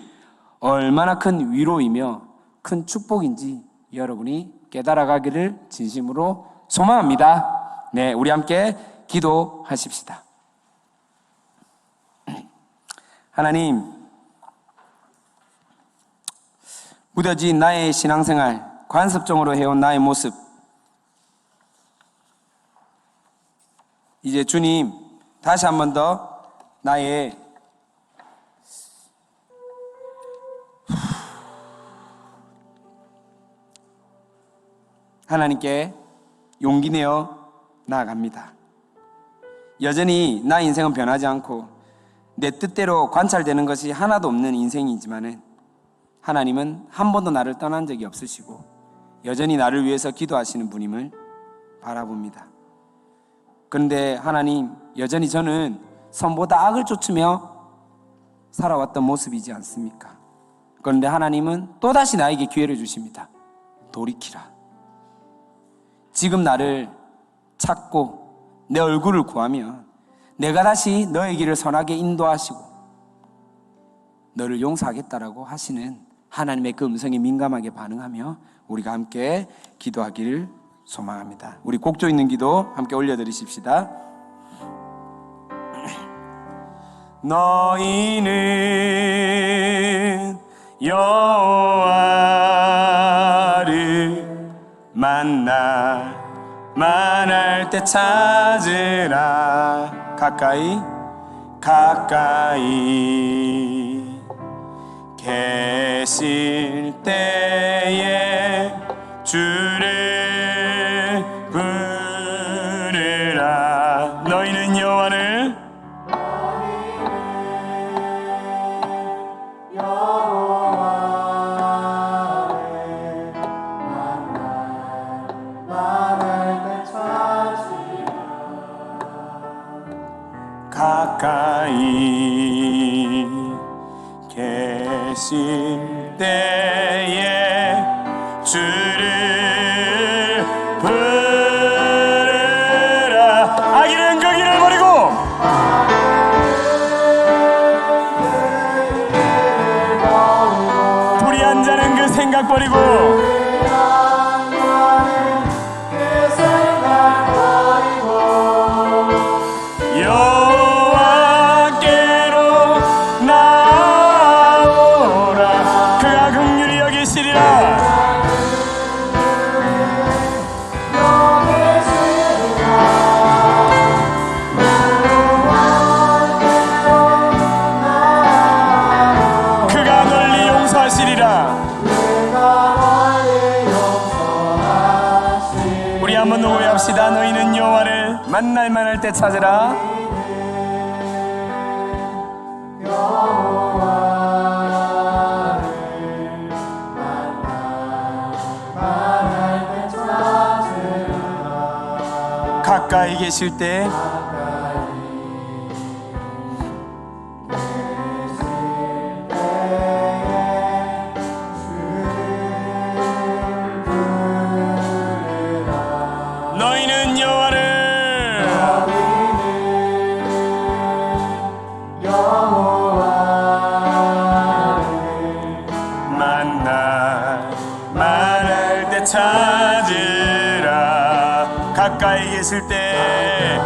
얼마나 큰 위로이며 큰 축복인지 여러분이 깨달아가기를 진심으로 소망합니다. 네, 우리 함께 기도하십시다. 하나님, 무뎌진 나의 신앙생활, 관습적으로 해온 나의 모습, 이제 주님 다시 한 번 더 나의 하나님께 용기 내어 나아갑니다. 여전히 나의 인생은 변하지 않고 내 뜻대로 관찰되는 것이 하나도 없는 인생이지만은 하나님은 한 번도 나를 떠난 적이 없으시고 여전히 나를 위해서 기도하시는 분임을 바라봅니다. 그런데 하나님, 여전히 저는 선보다 악을 쫓으며 살아왔던 모습이지 않습니까? 그런데 하나님은 또다시 나에게 기회를 주십니다. 돌이키라. 지금 나를 찾고 내 얼굴을 구하면 내가 다시 너의 길을 선하게 인도하시고 너를 용서하겠다라고 하시는 하나님의 그 음성에 민감하게 반응하며 우리가 함께 기도하기를 소망합니다. 우리 곡조 있는 기도 함께 올려드리십시다. 너희는 여호와를 만날 때 찾으라. 가까이 계실 때에 주를 부르라. 너희는 여호와를 가까이 계실 때에 주를 부르라. 악인은 그 길을 버리고 불의한 자는 그 생각 버리고 우리 한번 노래합시다. 너희는 여호와를 만날 때 찾으라. 가까이 계실 때 너희는 여호와를 만날 때 찾으라. 가까이 계실 때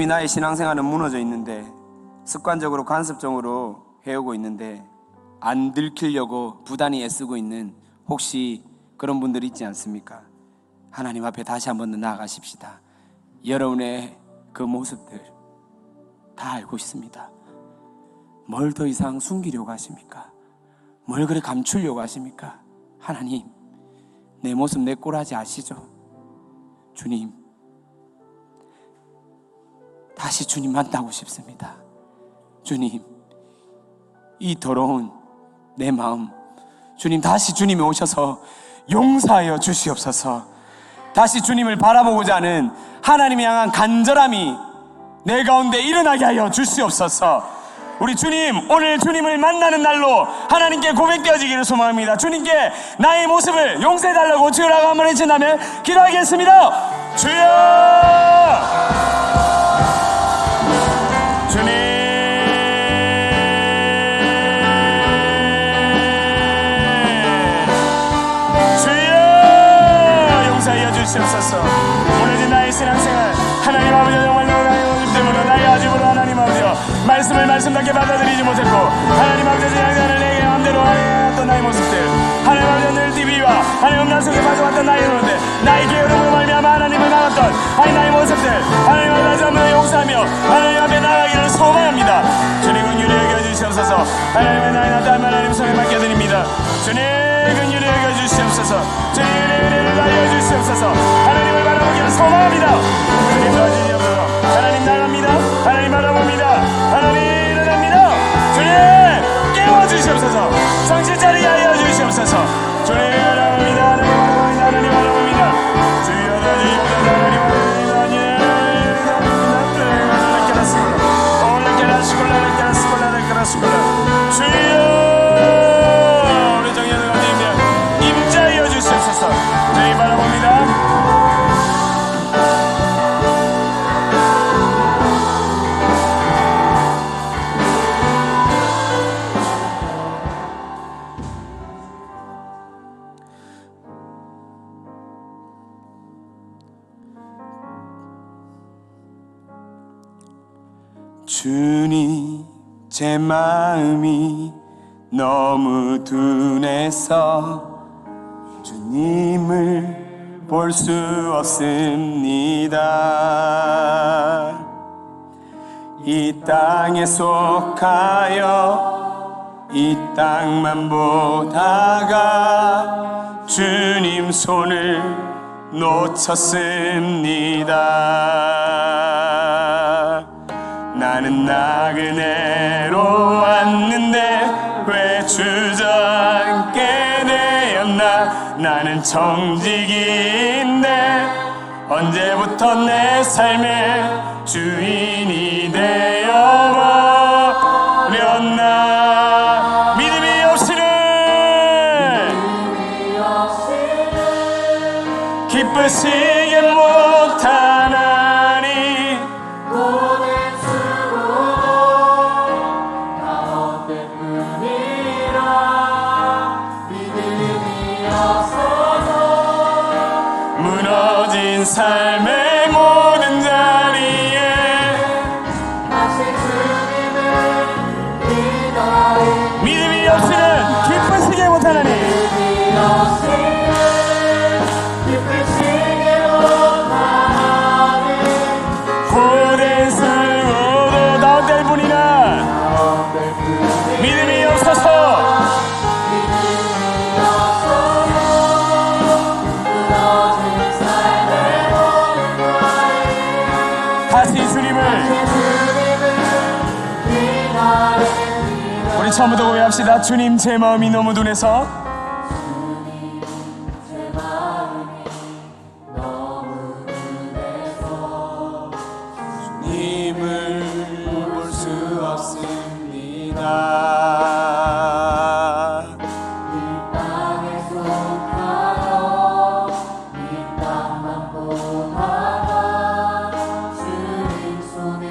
이미 나의 신앙생활은 무너져 있는데, 습관적으로 관습적으로 해오고 있는데 안 들키려고 부단히 애쓰고 있는 혹시 그런 분들 있지 않습니까? 하나님 앞에 다시 한번 더 나아가십시다. 여러분의 그 모습들 다 알고 있습니다. 뭘 더 이상 숨기려고 하십니까? 뭘 그래 감추려고 하십니까? 하나님, 내 모습 내 꼴하지 아시죠? 주님, 다시 주님 만나고 싶습니다. 주님, 이 더러운 내 마음, 주님 다시 주님이 오셔서 용서하여 주시옵소서. 다시 주님을 바라보고자 하는 하나님을 향한 간절함이 내 가운데 일어나게 하여 주시옵소서. 우리 주님, 오늘 주님을 만나는 날로 하나님께 고백되어지기를 소망합니다. 주님께 나의 모습을 용서해달라고 주여라고 한번 외친다면 기도하겠습니다. 주여! 주님, 주시옵소서. 무너진 나의 신앙생활, 하나님 아버지 정말로 나의 모습 때문에 나의 아집으로 하나님 아버지 말씀을 말씀답게 받아들이지 못했고, 하나님 아버지 신앙생활을 내게 마음대로 하였던 나의 모습들, 하나님 아버지 늘 TV와 하나님 음란 속에 빠져왔던 나의 모습들, 나의 게으름으로 말미암아 하나님을 막았던 나의 모습들, 하나님 아버지 전부 용서하며 하나님 앞에 나아가기를 소망합니다. 주님 긍휼히 여겨주시옵소서. 하나님의 나의 나타남 하나님 손에 맡겨드립니다. 주님 긍휼히 여겨주시옵소서. 주님 은혜를 알려주시옵소서. 하나님을 바라보기를 소망합니다. 주님 도와주시옵소서. 하나님 나갑니다. 하나님 바라봅니다. 하나님 일어납니다. 주님 깨워주시옵소서. 정신 차리게 하여 주시옵소서. 주님 바라봅니다. 하나님 바라봅니다. 주여 도와주시옵소서. 하나님 바라봅니다. 주여 우리 정연을 가지며 임자하여 주시옵소서. 주님 바라봅니다. 주님, 제 마음이 너무 둔해서 주님을 볼 수 없습니다. 이 땅에 속하여 이 땅만 보다가 주님 손을 놓쳤습니다. 나는 나그네로 왔는데 왜 주저앉게 되었나. 나는 청직인데 언제부터 내 삶의 주인이 되어버렸나. 믿음이 없이는 기쁘시게 못하나니. 무너진 삶의 모든 자리에 다시 주님을 기다리. 믿음이 없이는 기쁘시게 못하나니. 믿음이 없이는 기쁘시게 못하나니. 고된 수고도 나올 뿐이나 믿음이 없어서 우리 처음부터 고백합시다. 주님, 제 마음이 너무 둔해서 주님을 볼 수 없습니다. 이 땅에 속하여 이 땅만 보다가 주님 손에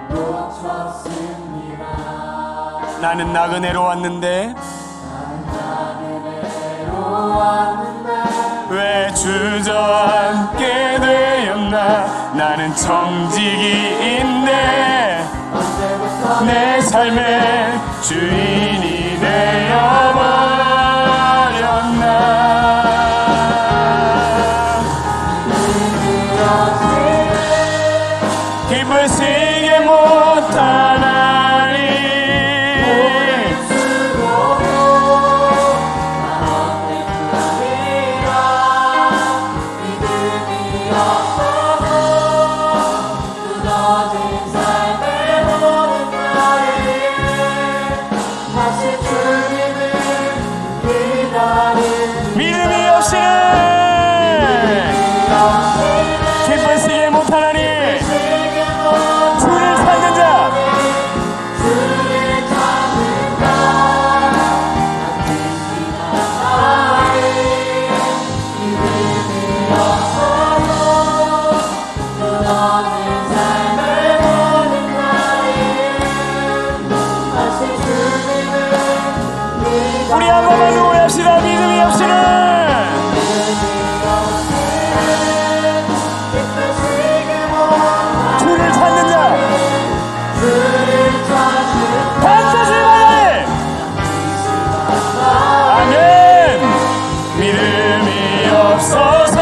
놓쳤습니다. 나는 나그네로 왔는데 왜 주저앉게 되었나. 나는 나는 정직이 있네. 내 삶의 주인이 되어버렸나. 기쁘시게 못하나니 믿음이 없이는 기쁘시게 못하나니 주를 찾는 자 우리 한 번만 노래합시다. 믿음이 없이는 주를 찾는 자 반드시 받아내. 아멘. 믿음이 없어서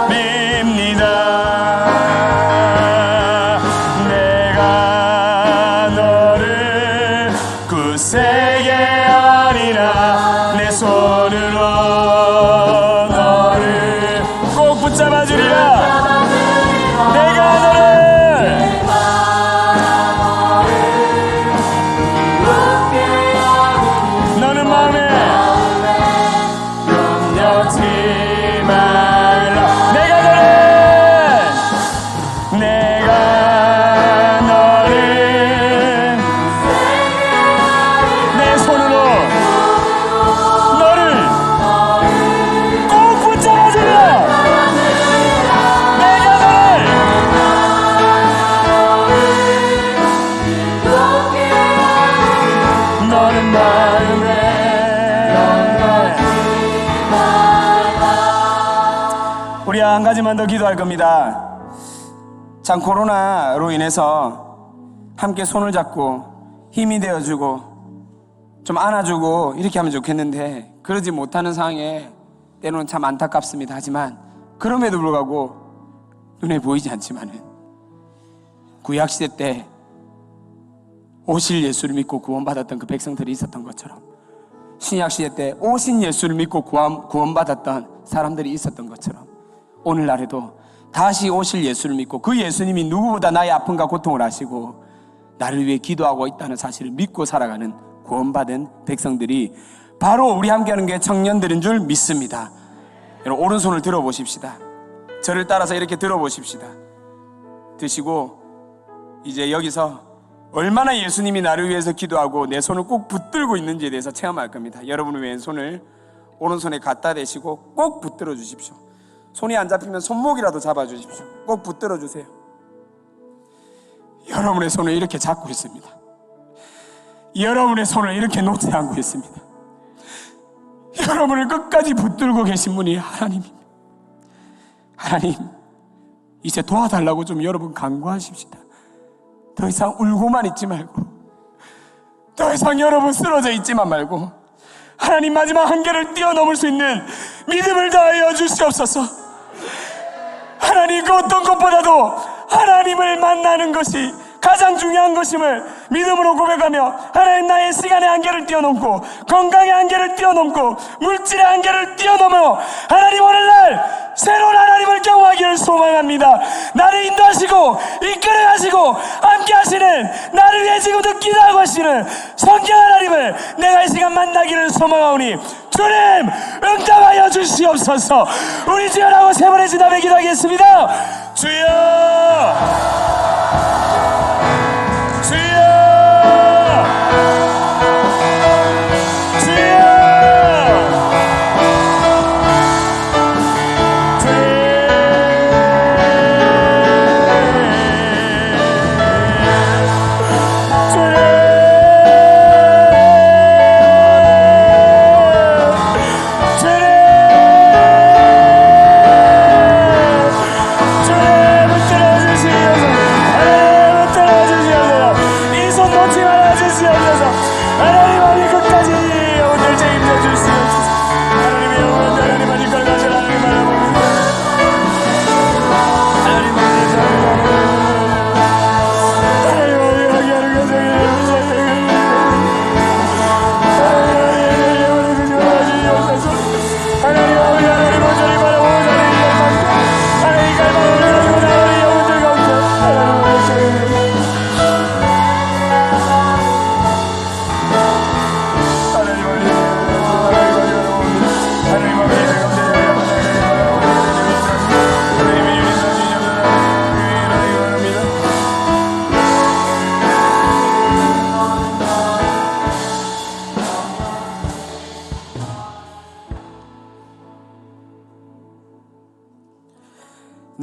밉니다. 내가 너를 굳세게 하리라. 내 손으로 너를 꼭 붙잡아 주리라. 내가 너를 너는 마음에 염려치 말라. 내가 너를 내 손으로 너를 꼭 붙잡아 주리라. 내가 너는 마음에 우리 한 가지만 더 기도할 겁니다. 참 코로나로 인해서 함께 손을 잡고 힘이 되어주고 좀 안아주고 이렇게 하면 좋겠는데 그러지 못하는 상황에 때로는 참 안타깝습니다. 하지만 그럼에도 불구하고 눈에 보이지 않지만은 구약시대 때 오실 예수를 믿고 구원받았던 그 백성들이 있었던 것처럼 신약시대 때 오신 예수를 믿고 구원받았던 사람들이 있었던 것처럼 오늘날에도 다시 오실 예수를 믿고 그 예수님이 누구보다 나의 아픔과 고통을 아시고 나를 위해 기도하고 있다는 사실을 믿고 살아가는 구원받은 백성들이 바로 우리 함께하는 게 청년들인 줄 믿습니다. 여러분 오른손을 들어보십시다. 저를 따라서 이렇게 들어보십시다. 드시고 이제 여기서 얼마나 예수님이 나를 위해서 기도하고 내 손을 꼭 붙들고 있는지에 대해서 체험할 겁니다. 여러분의 왼손을 오른손에 갖다 대시고 꼭 붙들어 주십시오. 손이 안 잡히면 손목이라도 잡아주십시오. 꼭 붙들어 주세요. 여러분의 손을 이렇게 잡고 있습니다. 여러분의 손을 이렇게 놓지 않고 있습니다. 여러분을 끝까지 붙들고 계신 분이 하나님입니다. 하나님, 이제 도와달라고 좀 여러분 간구하십시다. 더 이상 울고만 있지 말고, 더 이상 여러분 쓰러져 있지만 말고, 하나님 마지막 한계를 뛰어넘을 수 있는 믿음을 다하여 주시옵소서. 하나님, 그 어떤 것보다도 하나님을 만나는 것이 가장 중요한 것임을 믿음으로 고백하며, 하나님, 나의 시간의 한계를 뛰어넘고 건강의 한계를 뛰어넘고 물질의 한계를 뛰어넘어 하나님 오늘날 새로운 하나님을 경험하기를 소망합니다. 나를 인도하시고 이끌어 가시고 함께 하시는, 나를 위해 지금도 기도하고 하시는 성경 하나님을 내가 이 시간 만나기를 소망하오니 주님 응답하여 주시옵소서. 우리 주여라고 세 번의 지답에 기도하겠습니다. 주여, 주여, 주여, 주여,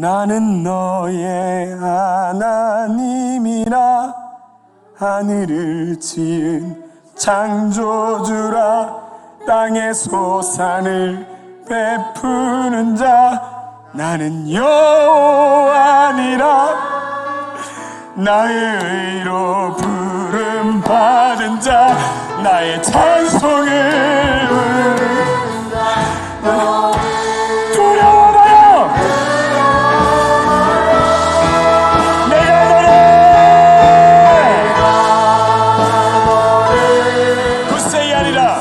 나는 너의 하나님이라 하늘을 지은 창조주라 땅의 소산을 베푸는 자 나는 여호와니라 나의 의로 부름 받은 자 나의 찬송을 두려워마요 내가 너를 굳세게 하리라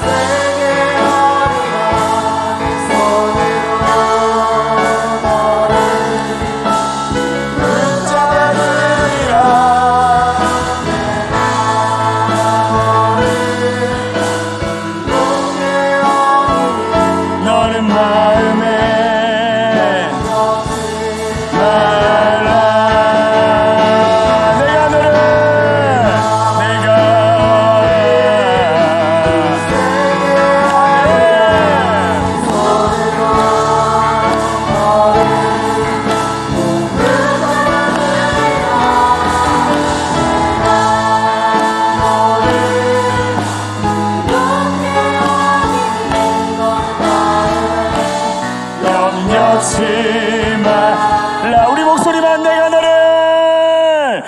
우리 목소리만 내가 너를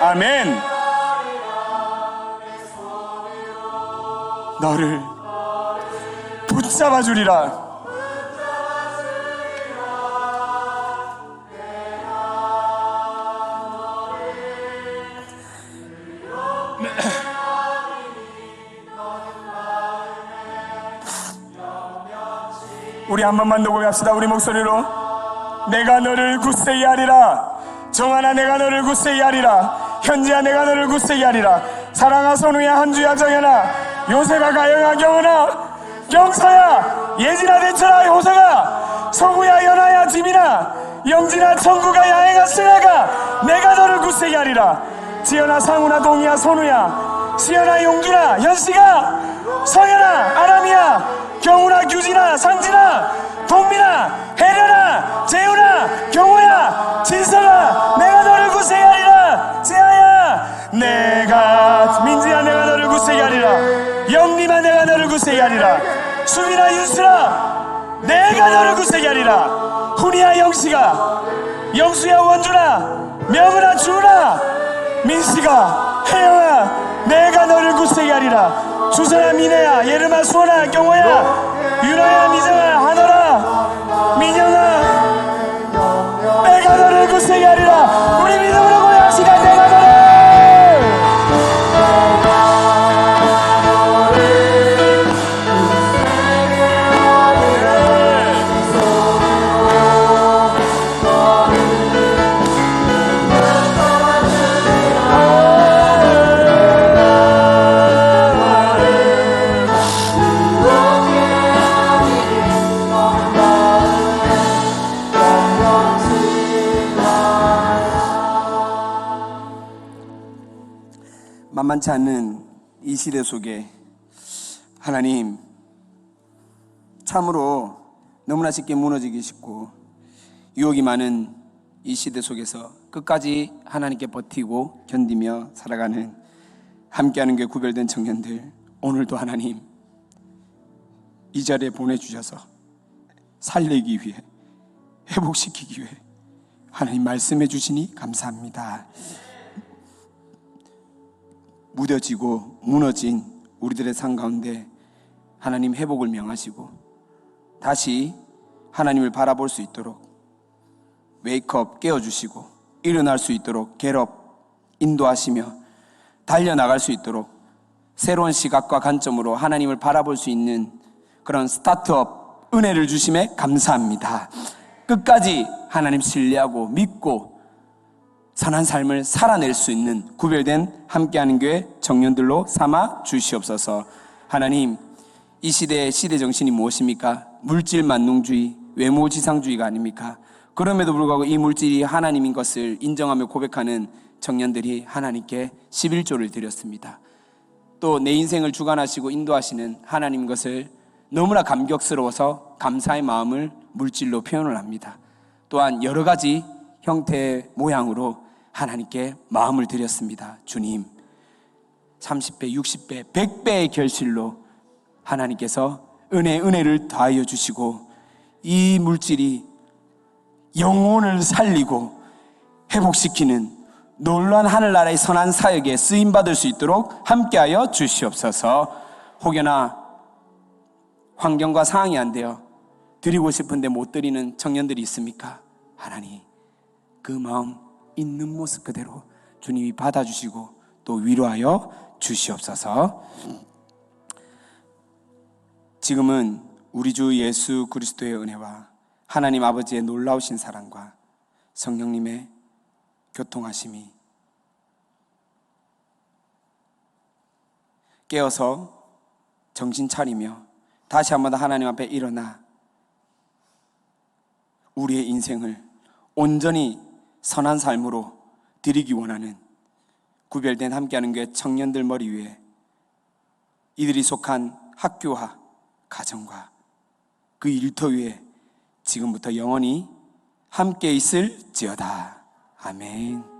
아멘 너를 붙잡아 주리라 우리 한 번만 더 고백합시다. 우리 목소리로 내가 너를 굳세게 하리라 정하나 내가 너를 굳세게 하리라 현지야 내가 너를 굳세게 하리라 사랑아 선우야 한주야 정연아 요셉아 가영아 경은아 경서야 예진아 대철아 호성아 서구야 연아야 지민아 영진아 청구가 야행아 승아가 내가 너를 굳세게 하리라 지연아 상훈아 동이야 선우야 시연아 용준아 현씨가 성현아 아람이야 경훈아 규진아 상진아 동민아 혜련아 재훈아 경호야 진서가 내가 너를 굳세게 하리라 재하야 내가 민지야 내가 너를 굳세게 하리라 영림아 내가 너를 굳세게 하리라 수민아 윤수라 내가 너를 굳세게 하리라 훈이야 영씨가 영수야 원준아 명은아 주은아 민씨가 혜영아 내가 너를 굳세게 하리라 주서야 미래야 예름아 수원아 경호야 유라야 미정아 하늘아 민영아 내가 너를 굳세게 하리라 우리 믿음으로 고백합시다 내가 너를 만만치 않은 이 시대 속에 하나님 참으로 너무나 쉽게 무너지기 쉽고 유혹이 많은 이 시대 속에서 끝까지 하나님께 버티고 견디며 살아가는 함께하는 게 구별된 청년들 오늘도 하나님 이 자리에 보내주셔서 살리기 위해 회복시키기 위해 하나님 말씀해 주시니 감사합니다. 무뎌지고 무너진 우리들의 삶 가운데 하나님 회복을 명하시고 다시 하나님을 바라볼 수 있도록 웨이크업 깨워주시고 일어날 수 있도록 겟업 인도하시며 달려나갈 수 있도록 새로운 시각과 관점으로 하나님을 바라볼 수 있는 그런 스타트업 은혜를 주심에 감사합니다. 끝까지 하나님 신뢰하고 믿고 선한 삶을 살아낼 수 있는 구별된 함께하는 교회 청년들로 삼아 주시옵소서. 하나님, 이 시대의 시대 정신이 무엇입니까? 물질 만능주의, 외모지상주의가 아닙니까? 그럼에도 불구하고 이 물질이 하나님인 것을 인정하며 고백하는 청년들이 하나님께 11조를 드렸습니다. 또 내 인생을 주관하시고 인도하시는 하나님 것을 너무나 감격스러워서 감사의 마음을 물질로 표현을 합니다. 또한 여러 가지 형태 모양으로 하나님께 마음을 드렸습니다. 주님, 30배, 60배, 100배의 결실로 하나님께서 은혜를 더하여 주시고 이 물질이 영혼을 살리고 회복시키는 놀라운 하늘나라의 선한 사역에 쓰임받을 수 있도록 함께하여 주시옵소서. 혹여나 환경과 상황이 안 되어 드리고 싶은데 못 드리는 청년들이 있습니까? 하나님, 그 마음 있는 모습 그대로 주님이 받아주시고 또 위로하여 주시옵소서. 지금은 우리 주 예수 그리스도의 은혜와 하나님 아버지의 놀라우신 사랑과 성령님의 교통하심이 깨어서 정신 차리며 다시 한번 하나님 앞에 일어나 우리의 인생을 온전히 선한 삶으로 드리기 원하는 구별된 함께하는 교회 청년들 머리 위에 이들이 속한 학교와 가정과 그 일터 위에 지금부터 영원히 함께 있을지어다. 아멘.